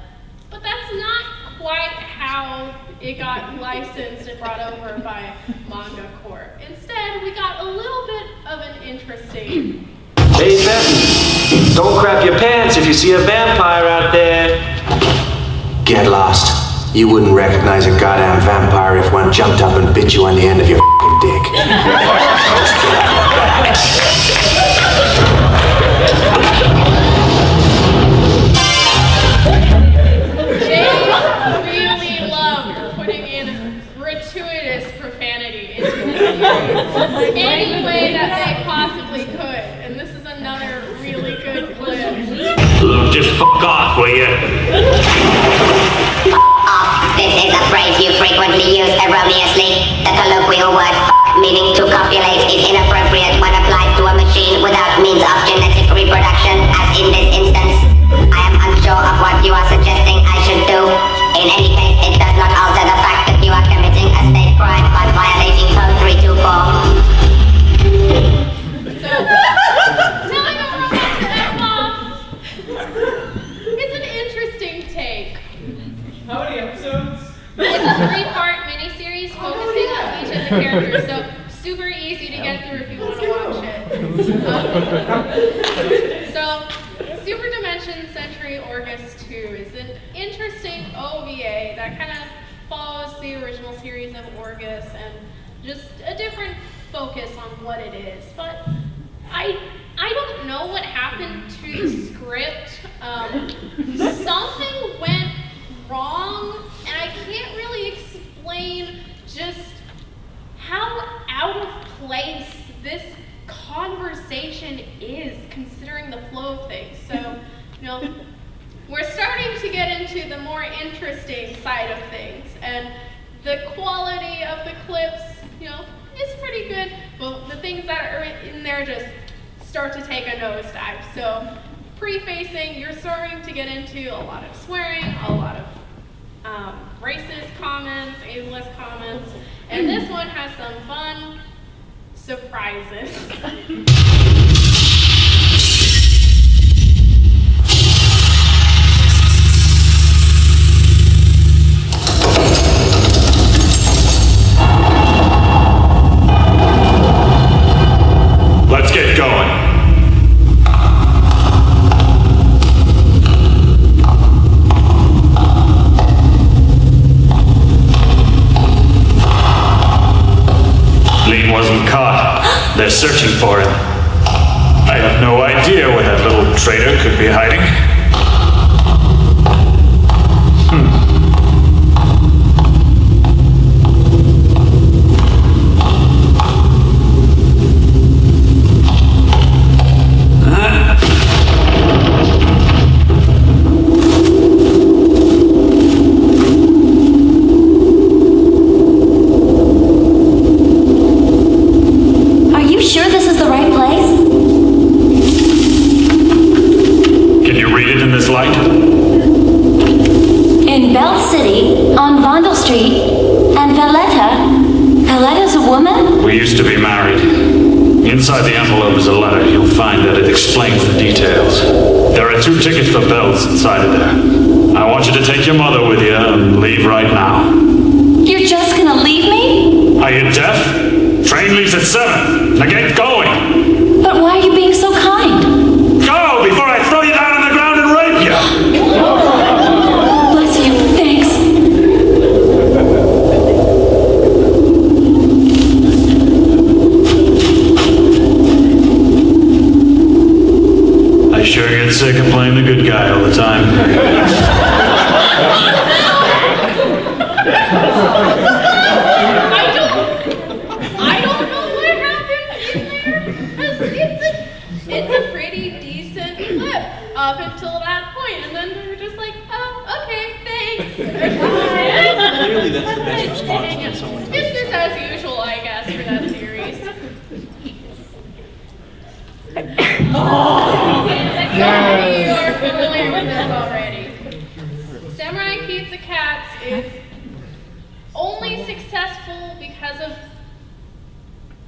But that's not quite how it got licensed and brought over by Manga Corp. Instead, we got a little bit of an interesting... Hey, Benton, don't crap your pants if you see a vampire out there. Get lost. You wouldn't recognize a goddamn vampire if one jumped up and bit you on the end of your dick. Really love putting in gratuitous profanity into this series any way that they possibly could, and this is another really good clip. Look, just fuck off, will you? This is a phrase you frequently use erroneously. The colloquial word meaning to copulate is inappropriate when applied to a machine without means of genetic reproduction, as in this instance. I am unsure of what you are suggesting I should do. In any case, it does not alter the fact that you are committing a state crime by violating Code 324. So, telling a robot to F off, it's an interesting take. How many episodes? It's a 3-part miniseries focusing on each of the characters, so super easy to get through if you want to watch it. So, Super Dimension Century Orguss 2 is an interesting OVA that kind of follows the original series of Orguss and just a different focus on what it is. But I don't know what happened to the script. Something went wrong, and I can't really explain just how out of place this conversation is, considering the flow of things. So, we're starting to get into the more interesting side of things, and the quality of the clips, is pretty good, but the things that are in there just start to take a nosedive. So, prefacing, you're starting to get into a lot of swearing, a lot of racist comments, ableist comments, and this one has some fun surprises. Let's get going. Lean wasn't caught. They're searching for him. I have no idea where that little traitor could be hiding. Inside the envelope is a letter. You'll find that it explains the details. There are 2 tickets for Bells inside of there. I want you to take your mother with you and leave right now. You're just gonna leave me? Are you deaf? Train leaves at 7. Now get going. But why are you being so kind? Go before I throw you down on the ground and rape you. Bless you. Thanks. I sure get sick of playing the good guy all the time. I don't know what happened in there, because it's a pretty decent clip up until that point, and then we were just like, oh, okay, thanks. Clearly that's the best response when someone does. It's just as usual, I guess, for that series. You are familiar with this already. Samurai Pizza Cats is only successful because of,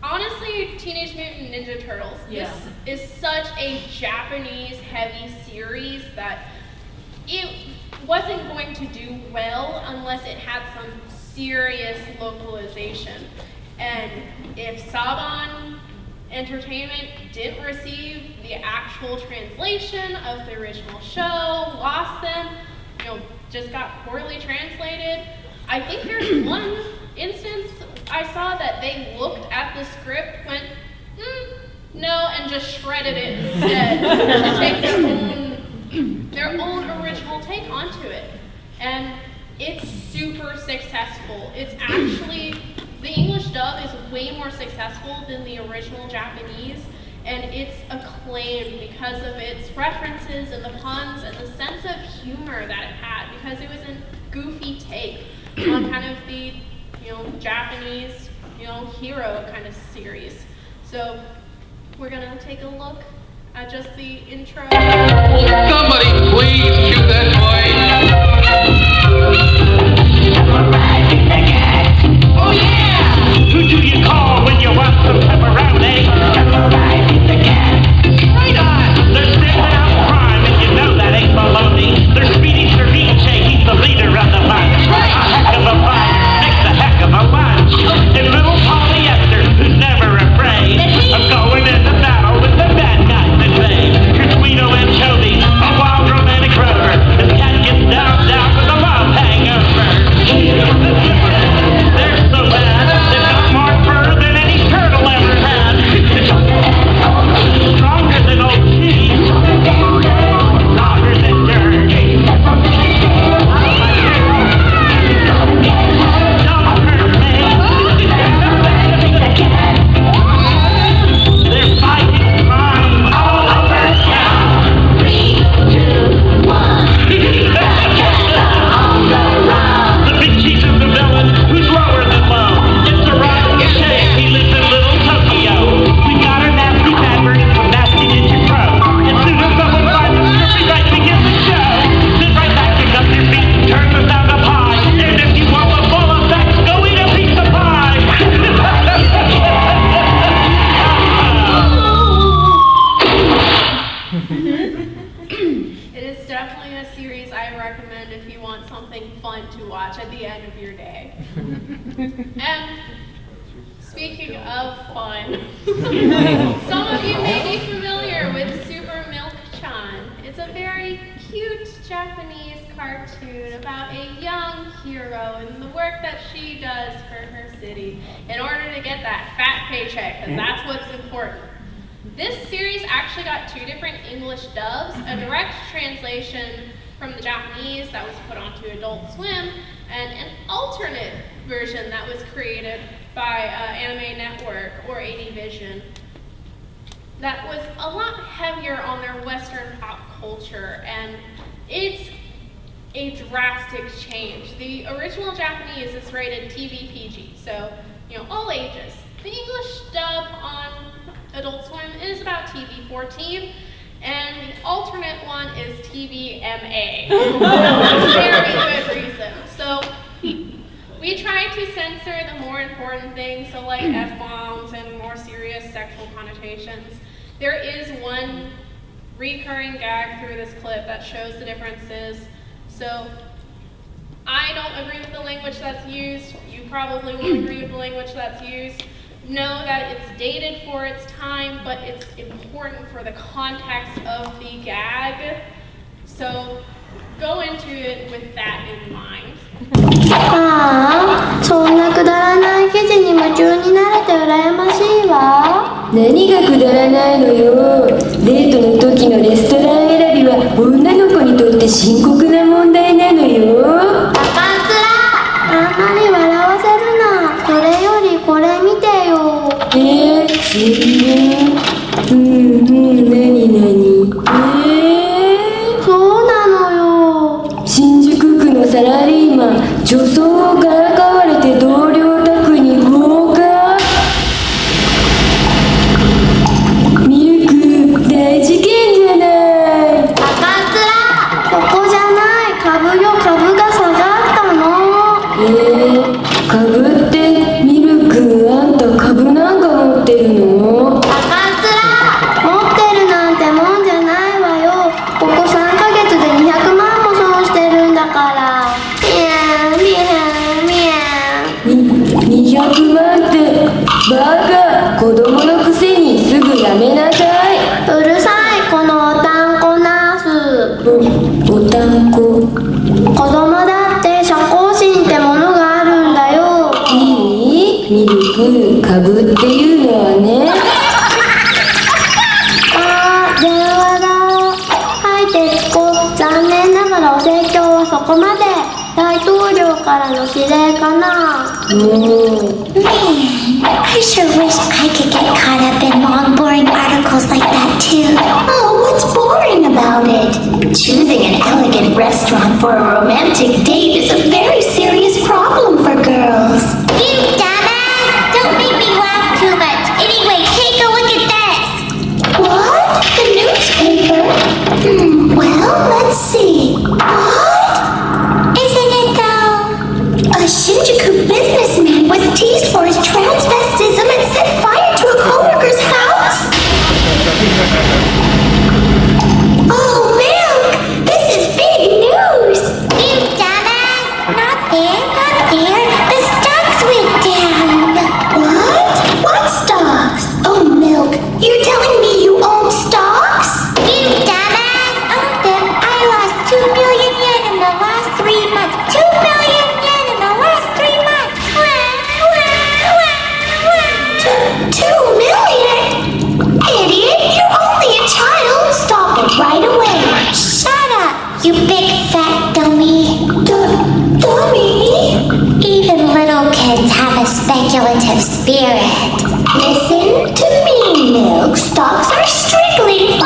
honestly, Teenage Mutant Ninja Turtles. Yeah. This is such a Japanese-heavy series that it wasn't going to do well unless it had some serious localization. And if Saban Entertainment didn't receive the actual translation of the original show, lost them, just got poorly translated. I think there's one instance I saw that they looked at the script, went, no, and just shredded it instead to take their own original take onto it. And it's super successful. It's actually, the English dub is way more successful than the original Japanese, and it's acclaimed because of its references and the puns and the sense of humor that it had, because it was a goofy take on kind of the, Japanese, hero kind of series. So we're gonna take a look at just the intro. Somebody please shoot that boy. Oh yeah! Who do you call when you want some pepperoni? Right on! They're sniffing out crime and you know that ain't baloney. They're Speedy Ceviche, he's the leader of the bunch. Right. A heck of a fighter, makes a heck of a bunch. And little polyester, who's never afraid of going into battle with the bad guys that play. Your Guido anchovies, definitely a series I recommend if you want something fun to watch at the end of your day. And speaking of fun, some of you may be familiar with Super Milk-chan. It's a very cute Japanese cartoon about a young hero and the work that she does for her city in order to get that fat paycheck, because that's what's important. This series actually got 2 different English dubs, a direct translation from the Japanese that was put onto Adult Swim, and an alternate version that was created by Anime Network or AD Vision that was a lot heavier on their Western pop culture, and it's a drastic change. The original Japanese is rated TV PG, so all ages. The English dub on Adult Swim is about TV 14, and the alternate one is TV MA. Very good reason. So we try to censor the more important things, so like F-bombs and more serious sexual connotations. There is one recurring gag through this clip that shows the differences. So I don't agree with the language that's used. You probably won't agree with the language that's used. Know that it's dated for its time, but it's important for the context of the gag. So go into it with that in mind. ああ、そんなくだらない記事に夢中になれて羨ましいわ。何がくだらないのよ。デートの時のレストラン選びは女の子にとって深刻な問題なのよ。あかつら、あんまり笑わせるな。それよりこれ見てよ。新聞。何そうなのよ。新宿区のサラリーマン、女装をからかわれて同僚宅に放火。ミルク、大事件じゃない。赤面、そこじゃない。株よ、株が下がったの。株ってミルク、あんた株なんか持ってるの？赤面、持ってるなんてもんじゃないわよ。ここ3ヶ月で200万も損してるんだから。200万ってバカ、子供のくせにすぐやめなさい。うるさい、このおたんこナース。おたんこ。子供だって社交心ってものがあるんだよ。いい？ミルク、株っていうのはね。あー、電話だ。はい、徹子。残念ながらお説教はそこまで。大統領からの指令かな。Man, I sure wish I could get caught up in long, boring articles like that too. Oh, what's boring about it? Choosing an elegant restaurant for a romantic date is a very serious problem for girls. You dumbass! Don't make me laugh too much. Anyway, take a look at this. What? The newspaper? Well, let's see. A Shinjuku businessman was teased for his transvestism and set fire to a coworker's house? Oh, Milk! This is big news! You dumbass! Not there, not there! The stocks went down! What? What stocks? Oh, Milk, you're telling me you own stocks? You dumbass! Owned them. I lost 2 million yen in the last 3 months. 2 million yen in the last 3 months! 2 million? Idiot, you're only a child! Stop it right away! Shut up, you big fat dummy! Dummy? Even little kids have a speculative spirit. Listen to me, Milk. Stocks are strictly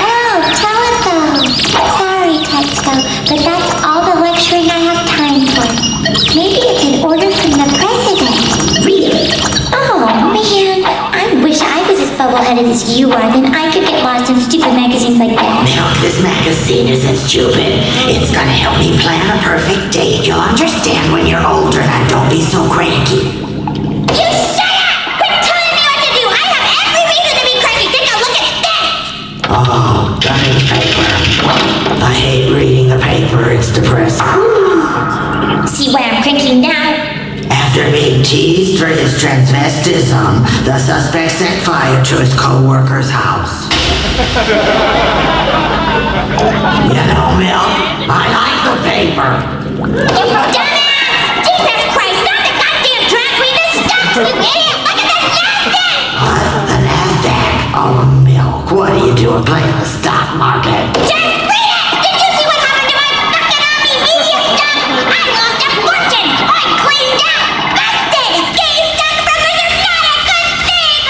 Oh, telephone. Sorry, Tetsuko, but that's all the lecturing I have time for. Maybe it's an order from the president. Really? Oh, man. I wish I was as bubble-headed as you are. Then I could get lost in stupid magazines like that. Milk, this magazine isn't stupid. It's gonna help me plan a perfect date. You'll understand when you're older. Now don't be so cranky. You shut up! Quit telling me what to do! I have every reason to be cranky! Take a look at this! Oh, Oh, the newspaper. I hate reading the paper, it's depressing. See why I'm cranky now? After being teased for his transvestism, the suspect set fire to his co-worker's house. You know, Milk, I like the paper. You dumbass! Jesus Christ, not the goddamn drag queen! This sucks, you idiot! Look at that NASDAQ! What? The NASDAQ? Oh, Milk, what are you doing playing the stock market? Just read it! Did you see what happened to my fucking Omni Media stock? I lost a fortune! I cleaned out! Busted! Gay stockbrokers are not a good thing!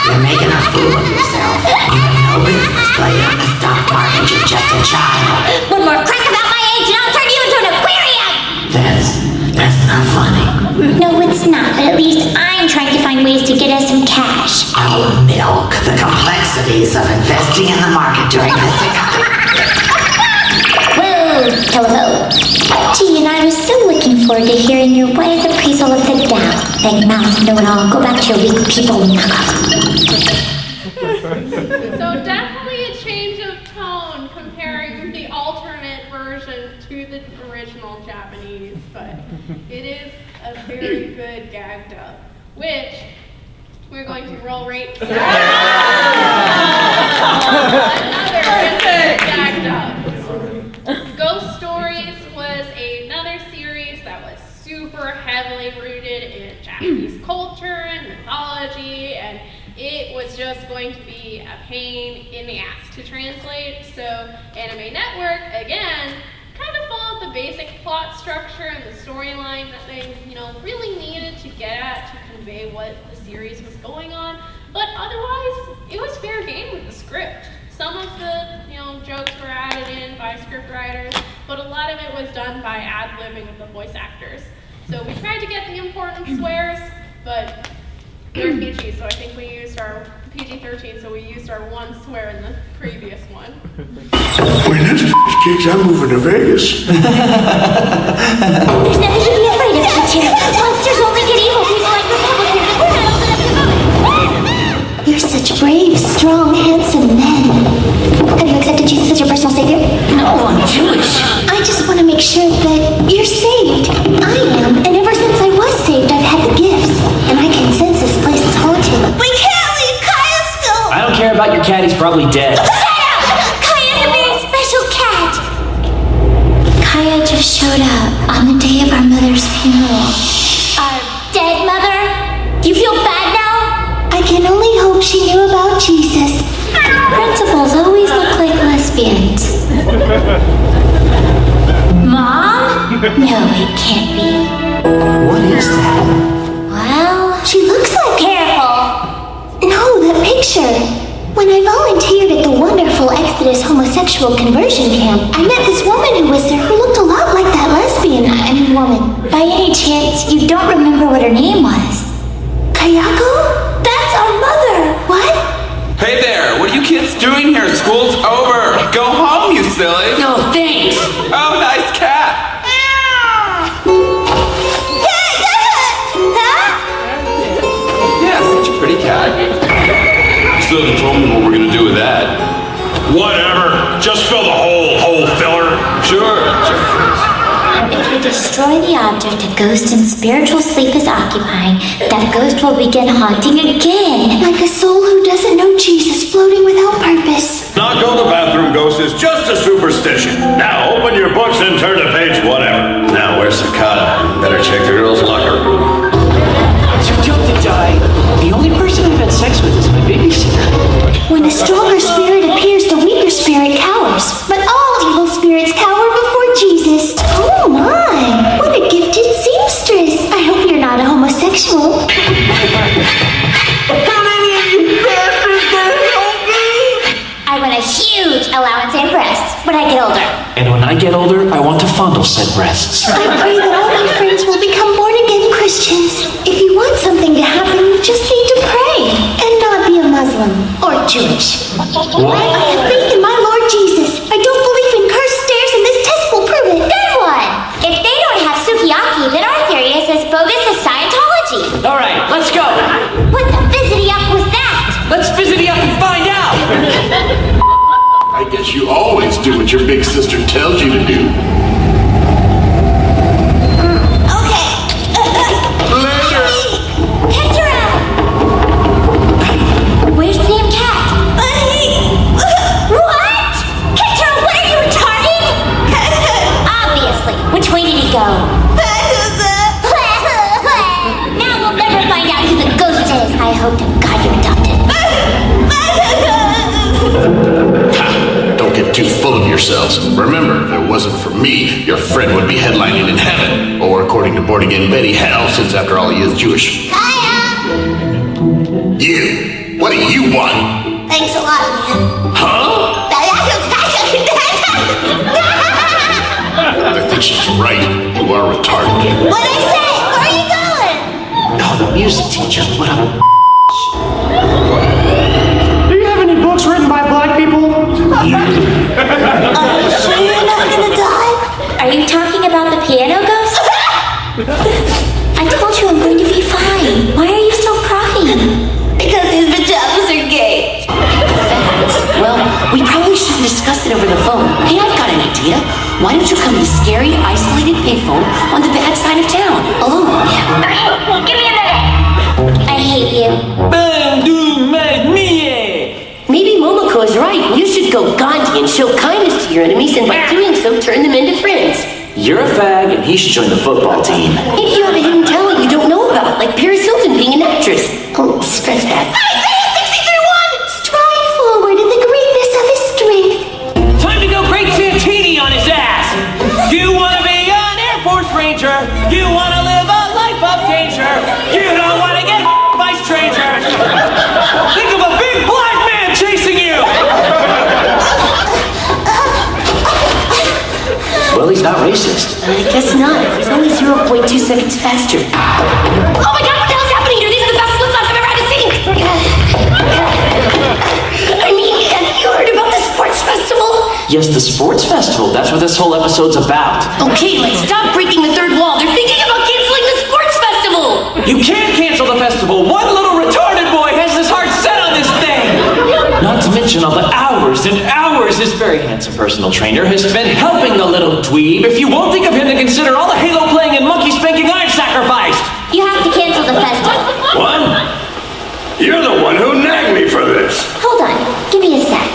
You're making a fool of yourself. You have no business playing in the stock market. You're just a child. One more crack about my age and I'll turn you into an aquarium! That's not funny. No, it's not, but at least I'm trying to find ways to get us some cash. Oh, Milk, the complexities of investing in the market during this economy. Whoa, telephone. Gee, and I was so looking forward to hearing your wise appraisal of the Dow. Big mouth, know-it-all. Go back to your weak people knockoff. So definitely a change of tone comparing the alternate version to the original Japanese, but it is a very good gag dub, which we're going to roll right to another good gag dub. Ghost Stories was another series that was super heavily rooted in Japanese culture and mythology, and it was just going to be a pain in the ass to translate. So Anime Network, again, kind of followed the basic plot structure and the storyline that they, really needed to get at to convey what the series was going on. But otherwise, it was fair game with the script. Some of the, jokes were added in by script writers, but a lot of it was done by ad-libbing of the voice actors. So we tried to get the important swears, but we're PG, so I think we used our PG-13, so we used our one swear in the previous one. When this kicks, I'm moving to Vegas. There's nothing to be afraid of, Peter. Monsters only get evil people like Republicans, and we're not old enough to vote. You're such brave, strong, handsome men. Have you accepted Jesus as your personal savior? No, I'm Jewish. I just want to make sure that you're saved. I am, and ever since I was saved, I've had the gifts, and I can sense this place is haunted. We can't leave Kaya still! I don't care about your cat, he's probably dead. Kaya's a very special cat! Kaya just showed up on the day of our mother's funeral. Our dead mother? You feel bad now? I can only hope she knew about Jesus. Principals always look like lesbians. Mom? No, it can't be. What is that? Well, she looks like... Careful! No, that picture. When I volunteered at the wonderful Exodus homosexual conversion camp, I met this woman who was there who looked a lot like that woman. By any chance, you don't remember what her name was? Kayako? That's our mother! What? Hey there, what are you kids doing here? School's over. Go home, you silly. No, thanks. Oh, nice cat. Yeah, such a pretty cat. You still haven't told me what we're gonna do with that. Whatever. Just fill the hole filler. Sure. If you destroy the object a ghost in spiritual sleep is occupying, that ghost will begin haunting again. Like a soul who doesn't know Jesus floating without purpose. Not go to the bathroom, ghost is just a superstition. Now open your books and turn to page whatever. Now, where's Sakata? Better check the girls' locker room. Too young to die. The only person I've had sex with is my babysitter. When a stronger spirit appears, the weaker spirit cowers. But all evil spirits cower before Jesus. Oh my! What a gifted seamstress! I hope you're not a homosexual. How many of you bastards gonna help me? I want a huge allowance in breasts when I get older. And when I get older, I want to fondle said breasts. I pray that all my friends will become born-again Christians. If you want something to happen, you just need to pray and not be a Muslim or Jewish. What? I have faith in my Lord Jesus. I don't believe in cursed stairs, and this test will prove it. Good one! If they don't have sukiyaki, then our theory is as bogus as Scientology. All right, let's go. What the fizzity-up was that? Let's visit up and find out. Because you always do what your big sister tells you to do. Where's the damn cat? What? Ketra, what are you retarded? Obviously. Which way did he go? Now we'll never find out who the ghost is. I hope to God you're adopted. Ha! Don't get too full of yourselves. Remember, if it wasn't for me, your friend would be headlining in heaven. Or according to born again Betty, hell, since after all he is Jewish. You! What do you want? Thanks a lot, man. Huh? I think she's right. You are retarded. What'd I say? Where are you going? Oh, the music teacher. What a Do you have any books written by black people? Are you sure you're not gonna die? Are you talking about the piano ghost? I told you I'm going to be fine. Why are you still crying? Because his pajamas are gay. Well, we probably shouldn't discuss it over the phone. Hey, I've got an idea. Why don't you come to the scary, isolated payphone on the bad side of town? Alone. Okay, give me a minute. I hate you. Maybe Momoko is right. You should go Gandhi and show kindness to your enemies, and by doing so, turn them into friends. You're a fag, and he should join the football team. Maybe you have a hidden talent you don't know about, like Paris Hilton being an actress. Oh, scratch that. Isaiah 63-1! Stride forward in the greatness of his strength. Time to go Great Santini on his ass! You wanna be an Air Force Ranger! You wanna live a life of danger! You don't wanna get by strangers! Think of a big black man chasing you! Well, he's not racist. I guess not. It's only 0.2 seconds faster. Oh my god, what the hell's happening here? These are the best flip-flops I've ever had to sing! I mean, have you heard about the sports festival? Yes, the sports festival. That's what this whole episode's about. Okay, let's stop breaking the third wall. They're thinking about canceling the sports festival! You can't cancel the festival! One little retarded boy has his heart set on this thing! Not to mention all the hours and hours his very handsome personal trainer has spent helping the little dweeb. If you won't think of him to consider all the Halo playing and monkey spanking I've sacrificed! You have to cancel the festival. What? You're the one who nagged me for this. Hold on, give me a sec.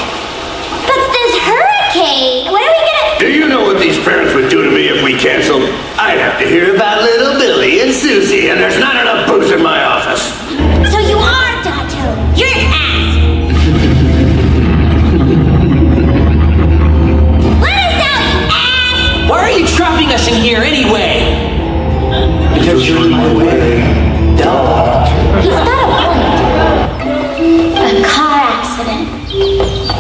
But this hurricane, what are we gonna... Do you know what these parents would do to me if we canceled? I'd have to hear about little Billy and Susie, and there's not enough booze in my office. So you are Dato. You're an ass. Let us out, you ass! Why are you trapping us in here anyway? Because you're in my way. Duh. He's got a point. A car accident.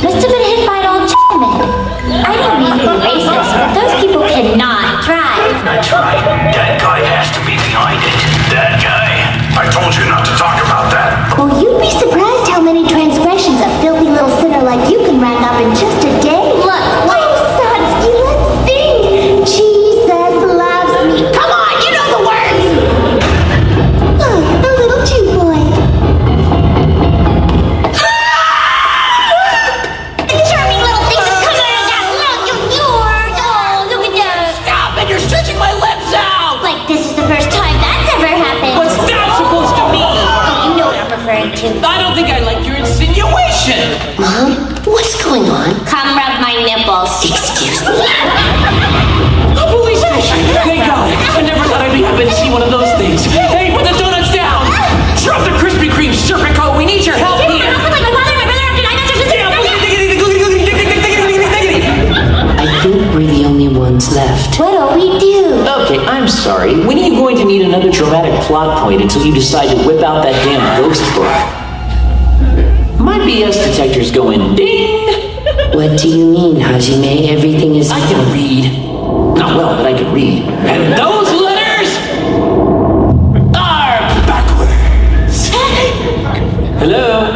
Must have been hit by an old gentleman. I didn't mean to be racist, but those people cannot drive. That's right. That guy has to be behind it. That guy? I told you not to talk about that. Well, you'd be surprised how many transgressions a filthy little sinner like you can rack up in just a day. Look, Satsky, let's sing. Jesus loves me. Come on, you know the words. Look, the little Jew boy. The charming little thing that's coming out of that mouth of yours. Oh, look at that. Stop it! You're stretching my lips out! Like this is the first time that's ever happened. What's that supposed to mean? Oh, you know what I'm referring to. I don't think I like your insinuation! Mom, what's going on? Come rub my nipples. Excuse me. A police station! Thank God! I never thought I'd be happy to see one of those things. Hey, put the donuts down! Drop the Krispy Kreme Serpent Coat! We need your help here! Like my father and my brother after 9 months. I think we're the only ones left. What'll we do? Okay, I'm sorry. When are you going to need another dramatic plot point until you decide to whip out that damn ghost book? My BS detector's going ding! What do you mean, Hajime? Everything is... I can read. Not well, but I can read. And those letters are backwards! Hello?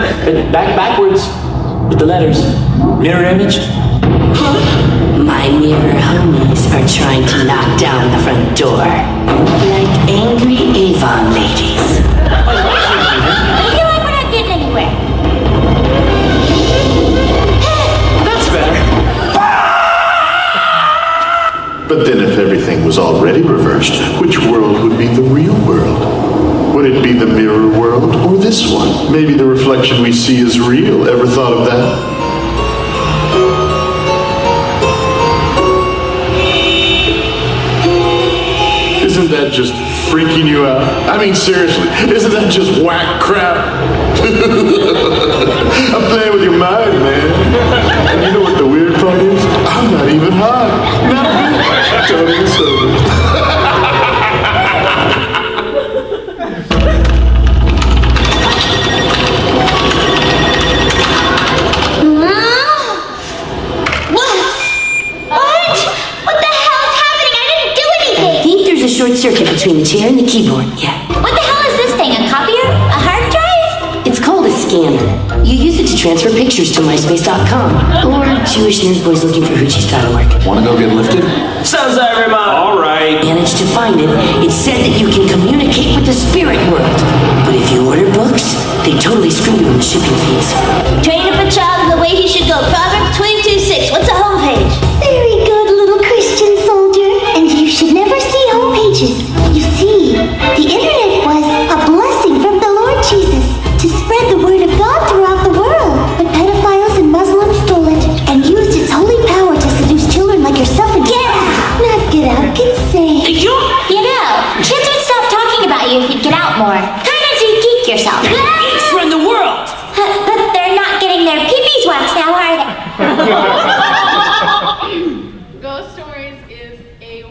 Backwards. With the letters. Mirror image? My mirror homies are trying to knock down the front door. Like angry Avon ladies. I feel like we're not getting anywhere. That's better. But then if everything was already reversed, which world would be the real world? Would it be the mirror world or this one? Maybe the reflection we see is real. Ever thought of that? Isn't that just freaking you out? I mean, seriously, isn't that just whack crap? I'm playing with your mind, man. And you know what the weird part is? I'm not even high. Not a bit. Totally sober. Short circuit between the chair and the keyboard, yeah. What the hell is this thing? A copier? A hard drive? It's called a scanner. You use it to transfer pictures to myspace.com or Jewish nerd boys looking for hoochies.org. Wanna go get lifted? Sounds like everybody. All right. Managed to find it. It said that you can communicate with the spirit world. But if you order books, they totally screw you on the shipping fees. Train up a child in the way he should go. Proverbs 22:6. What's a homepage? Very good, little Christian soldier. And you should never see homepages. You see, the internet was a blessing from the Lord Jesus to spread the word of God throughout the world. But pedophiles and Muslims stole it and used its holy power to seduce children like yourself and get out. Not get out, get saved. You know, kids would stop talking about you if you'd get out more. Kind of you geek yourself. Geeks run the world. But they're not getting their pee-pees waxed now, are they? Ghost Stories is a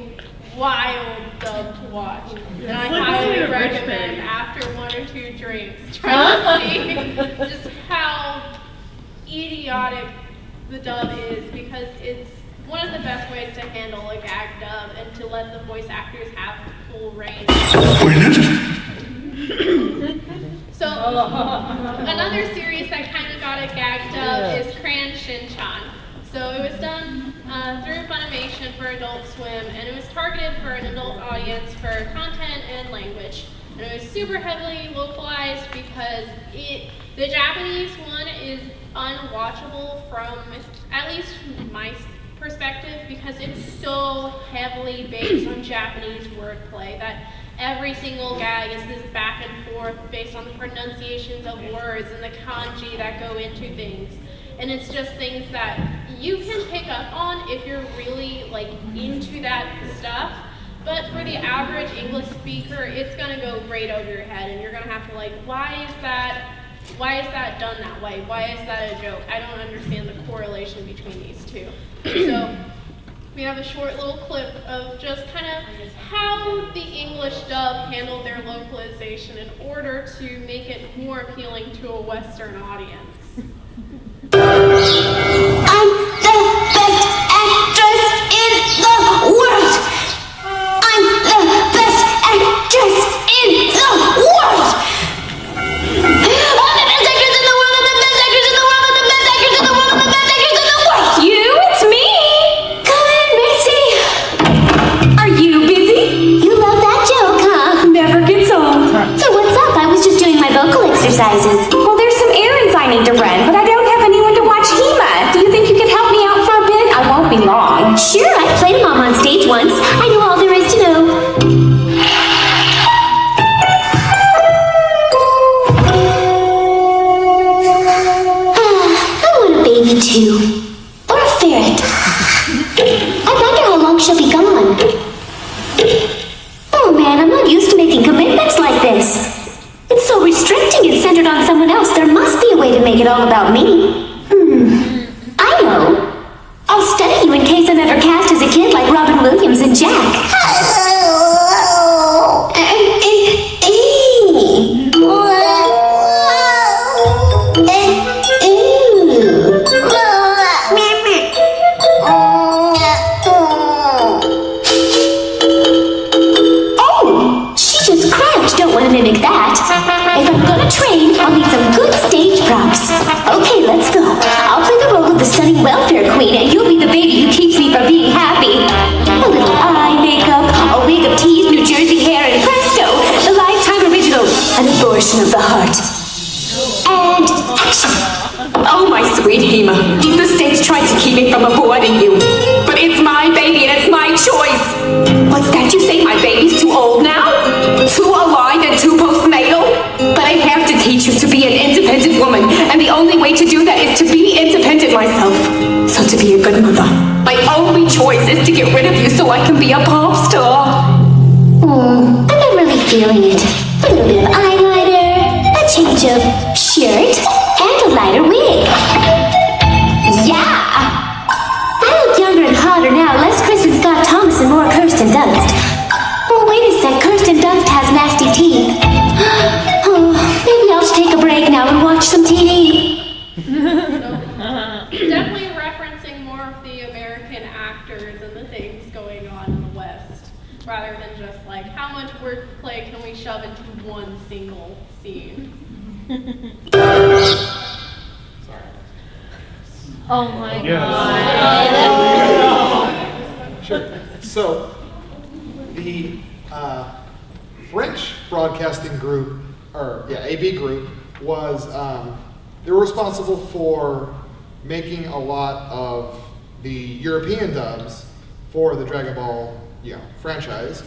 wild dub to watch, and I highly recommend after 1 or 2 drinks try to see just how idiotic the dub is, because it's one of the best ways to handle a gag dub and to let the voice actors have full range. So another series that kind of got a gag dub is Cran Shin-chan. So it was done through Funimation for Adult Swim, and it was targeted for an adult audience for content and language. And it was super heavily localized because the Japanese one is unwatchable from at least my perspective, because it's so heavily based on Japanese wordplay that every single gag is this back and forth based on the pronunciations of words and the kanji that go into things. And it's just things that you can pick up on if you're really like into that stuff. But for the average English speaker, it's gonna go right over your head, and you're gonna have to like, why is that done that way? Why is that a joke? I don't understand the correlation between these two. So we have a short little clip of just kind of how the English dub handled their localization in order to make it more appealing to a Western audience. I'm the best actress in the world! I'm the best actress in the world! I'm the best actress in the world! I'm the best actress in the world! I'm the best actress in the world! I'm the best actress in the world! You? It's me! Come in, Missy! Are you busy? You love that joke, huh? Never gets old. So what's up? I was just doing my vocal exercises. Well, there's some errands I need to run, but I don't have anyone to watch Hema. Do you think you could help me out for a bit? I won't be long. Sure, I played a mom on stage once. I know all there is to know. I want a baby too. Or a ferret. I wonder how long she'll be gone. Oh man, I'm not used to making commitments like this. It's so restricting and centered on someone else. There must be a way to make it all about me. I know. I'll study you in case I'm ever cast as a kid like Robin Williams and Jack. Oh, she just crouched. Don't want to mimic that. If I'm gonna train, I'll need some good stage props. Okay, let's go. I'll play the role of the stunning welfare queen, and you'll be the baby who keeps me from being happy. A little eye makeup, a wig of teased New Jersey hair, and presto, the Lifetime original, an abortion of the heart. And action. Oh, my sweet Hema. The state's tried to keep me from aborting you. But it's my baby and it's my choice. Does that you say my baby's too old now? Too aligned and too postnatal? But I have to teach you to be an independent woman, and the only way to do that is to be independent myself. So to be a good mother, my only choice is to get rid of you so I can be a pop star. I'm not really feeling it. A little bit of eyeliner, a change of shirt, and a lighter wig. Yeah! I look younger and hotter now, less Kristen Scott Thomas and more Kirsten Dunst. Oh, wait a sec, Kirsten Dunst has nasty teeth. Oh, maybe I'll just take a break now and watch some TV. Definitely referencing more of the American actors and the things going on in the West, rather than just like, how much wordplay can we shove into one single scene? Oh my God. Sure. So, the French broadcasting group, AB group, was, they were responsible for making a lot of the European dubs for the Dragon Ball, franchise.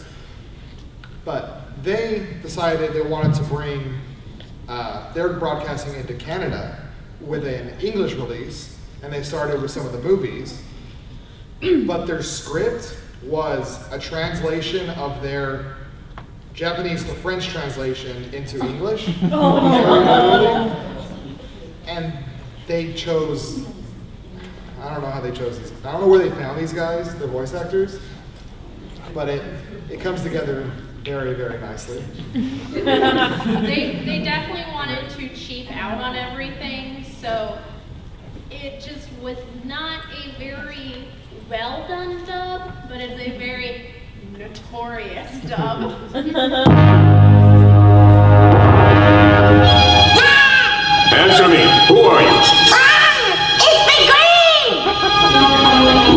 But they decided they wanted to bring their broadcasting into Canada with an English release, and they started with some of the movies. But their script was a translation of their Japanese to French translation into English. And they chose, I don't know how they chose these. I don't know where they found these guys, the voice actors, but it comes together very, very nicely. They definitely wanted to cheap out on everything, so it just was not a very well done dub, but it's a very notorious dub. Answer me. Who are you? It's the Green!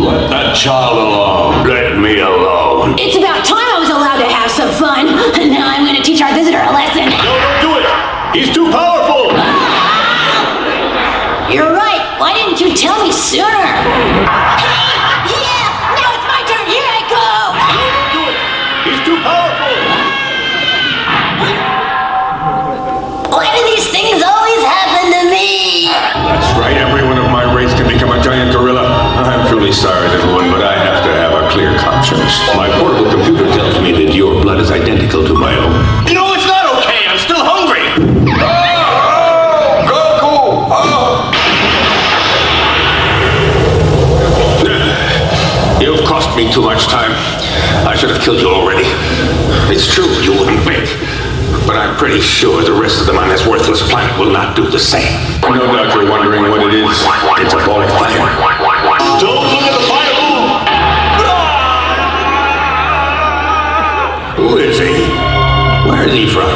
Let that child alone. Let me alone. It's about time I was allowed to have some fun. And now I'm going to teach our visitor a lesson. No, don't do it. He's too powerful. You're right. Why didn't you tell me sooner? Yeah, now it's my turn. Here I go. No, don't do it. He's too powerful. Why do these things always happen to me? That's right. Everyone of my race can become a giant gorilla. I'm truly sorry, little one, but I have to have a clear conscience. My portable computer tells me that your blood is identical to my own. No, it's not okay. I'm still hungry. Goku! You've cost me too much time. I should have killed you already. It's true, you wouldn't blink. But I'm pretty sure the rest of them on this worthless planet will not do the same. No doubt you're wondering what it is. It's a ball of fire. Don't look at the fireball! Who is he? Where is he from?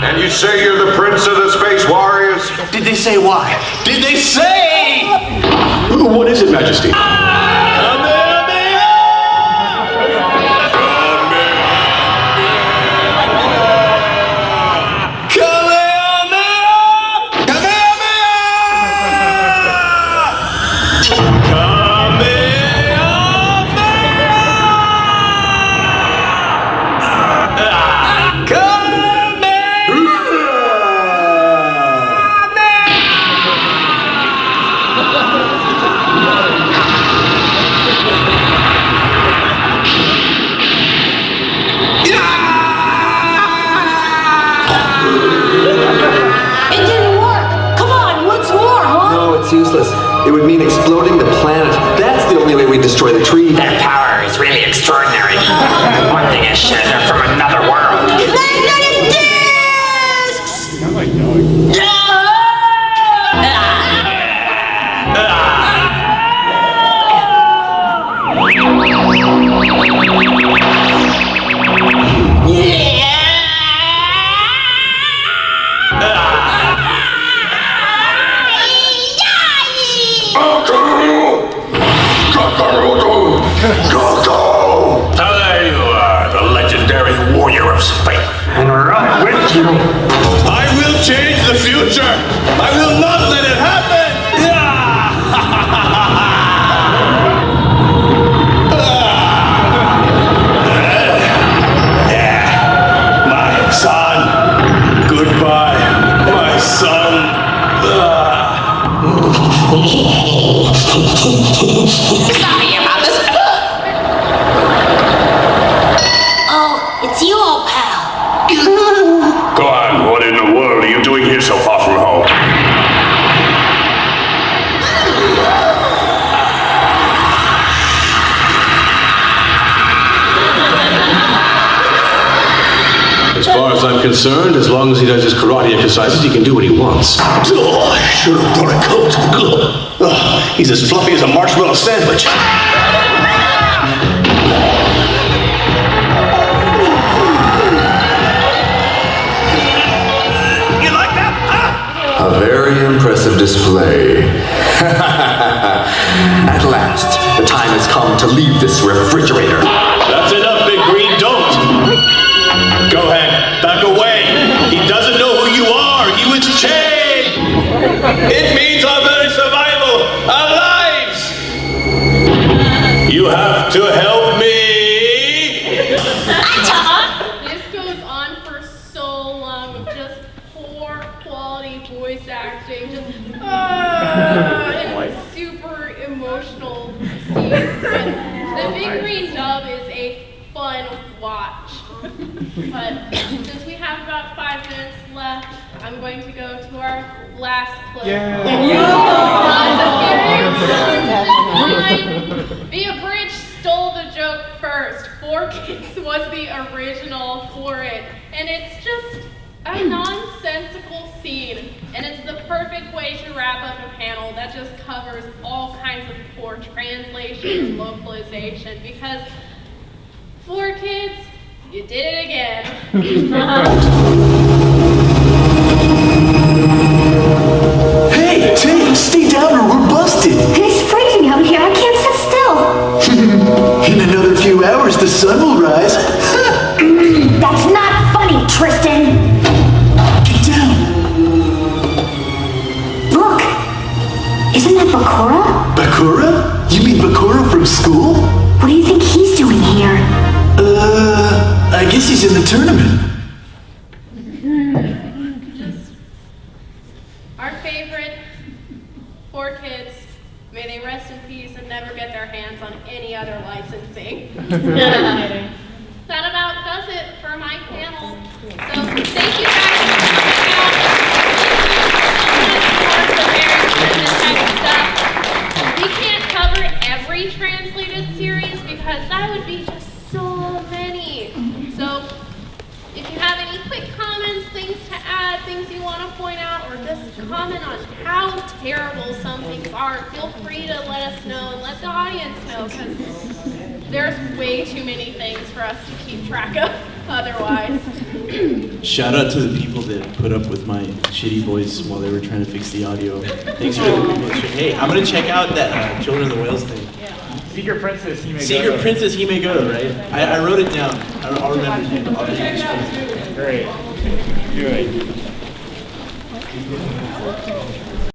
And you say you're the prince of the space warriors? Did they say why? Did they say? What is it, Majesty? It's useless. It would mean exploding the planet. That's the only way we destroy the tree. Their power is really extraordinary. One thing is sure, they're from another world. Magnetic discs! Oh my God. So there you are, the legendary warrior of space. And right with you. I will change the future. I will not let it happen. Sorry about this. Oh, it's you, old pal. Go on, what in the world are you doing here so far from home? As far as I'm concerned, as long as he does his karate exercises, he can do what he wants. Oh, I should have brought a coat. Oh, he's as fluffy as a marshmallow sandwich. You like that? A very impressive display. At last, the time has come to leave this refrigerator. That's enough, Big Green. Don't! Go ahead. Back away. He doesn't know who you are. He was chained. It means our very survival. Our lives. You have to help me. This goes on for so long with just poor quality voice acting, just and super emotional scenes. But the Big Green Dub is a fun watch. But since we have about 5 minutes left, I'm going to go to our last clip. The abridged stole the joke first. 4 Kids was the original for it. And it's just a nonsensical scene. And it's the perfect way to wrap up a panel that just covers all kinds of poor translation and localization. Because 4 Kids, you did it again. Hey, Tim, stay down or we're busted. It's freezing out here. I can't sit still. In another few hours, the sun will rise. That's not funny, Tristan. Get down. Look. Isn't that Bakura? Bakura? You mean Bakura from school? What do you think he's doing here? I guess he's in the tournament. Just our favorite 4 Kids. May they rest in peace and never get their hands on any other licensing. That about does it for my panel. So thank you guys for coming out. Thank you so much for the very text stuff. We can't cover every translated series because that would be just so many. So if you have any quick comments, things to add, things you want to point out, or just comment on how terrible some things are, feel free to let us know and let the audience know, because there's way too many things for us to keep track of otherwise. Shout out to the people that put up with my shitty voice while they were trying to fix the audio. Thanks for the people. Hey, I'm gonna check out that Children of the Whales thing. Secret Princess, he may go. Secret Princess, he may go, right? I wrote it down. I'll remember it. Great. Do it.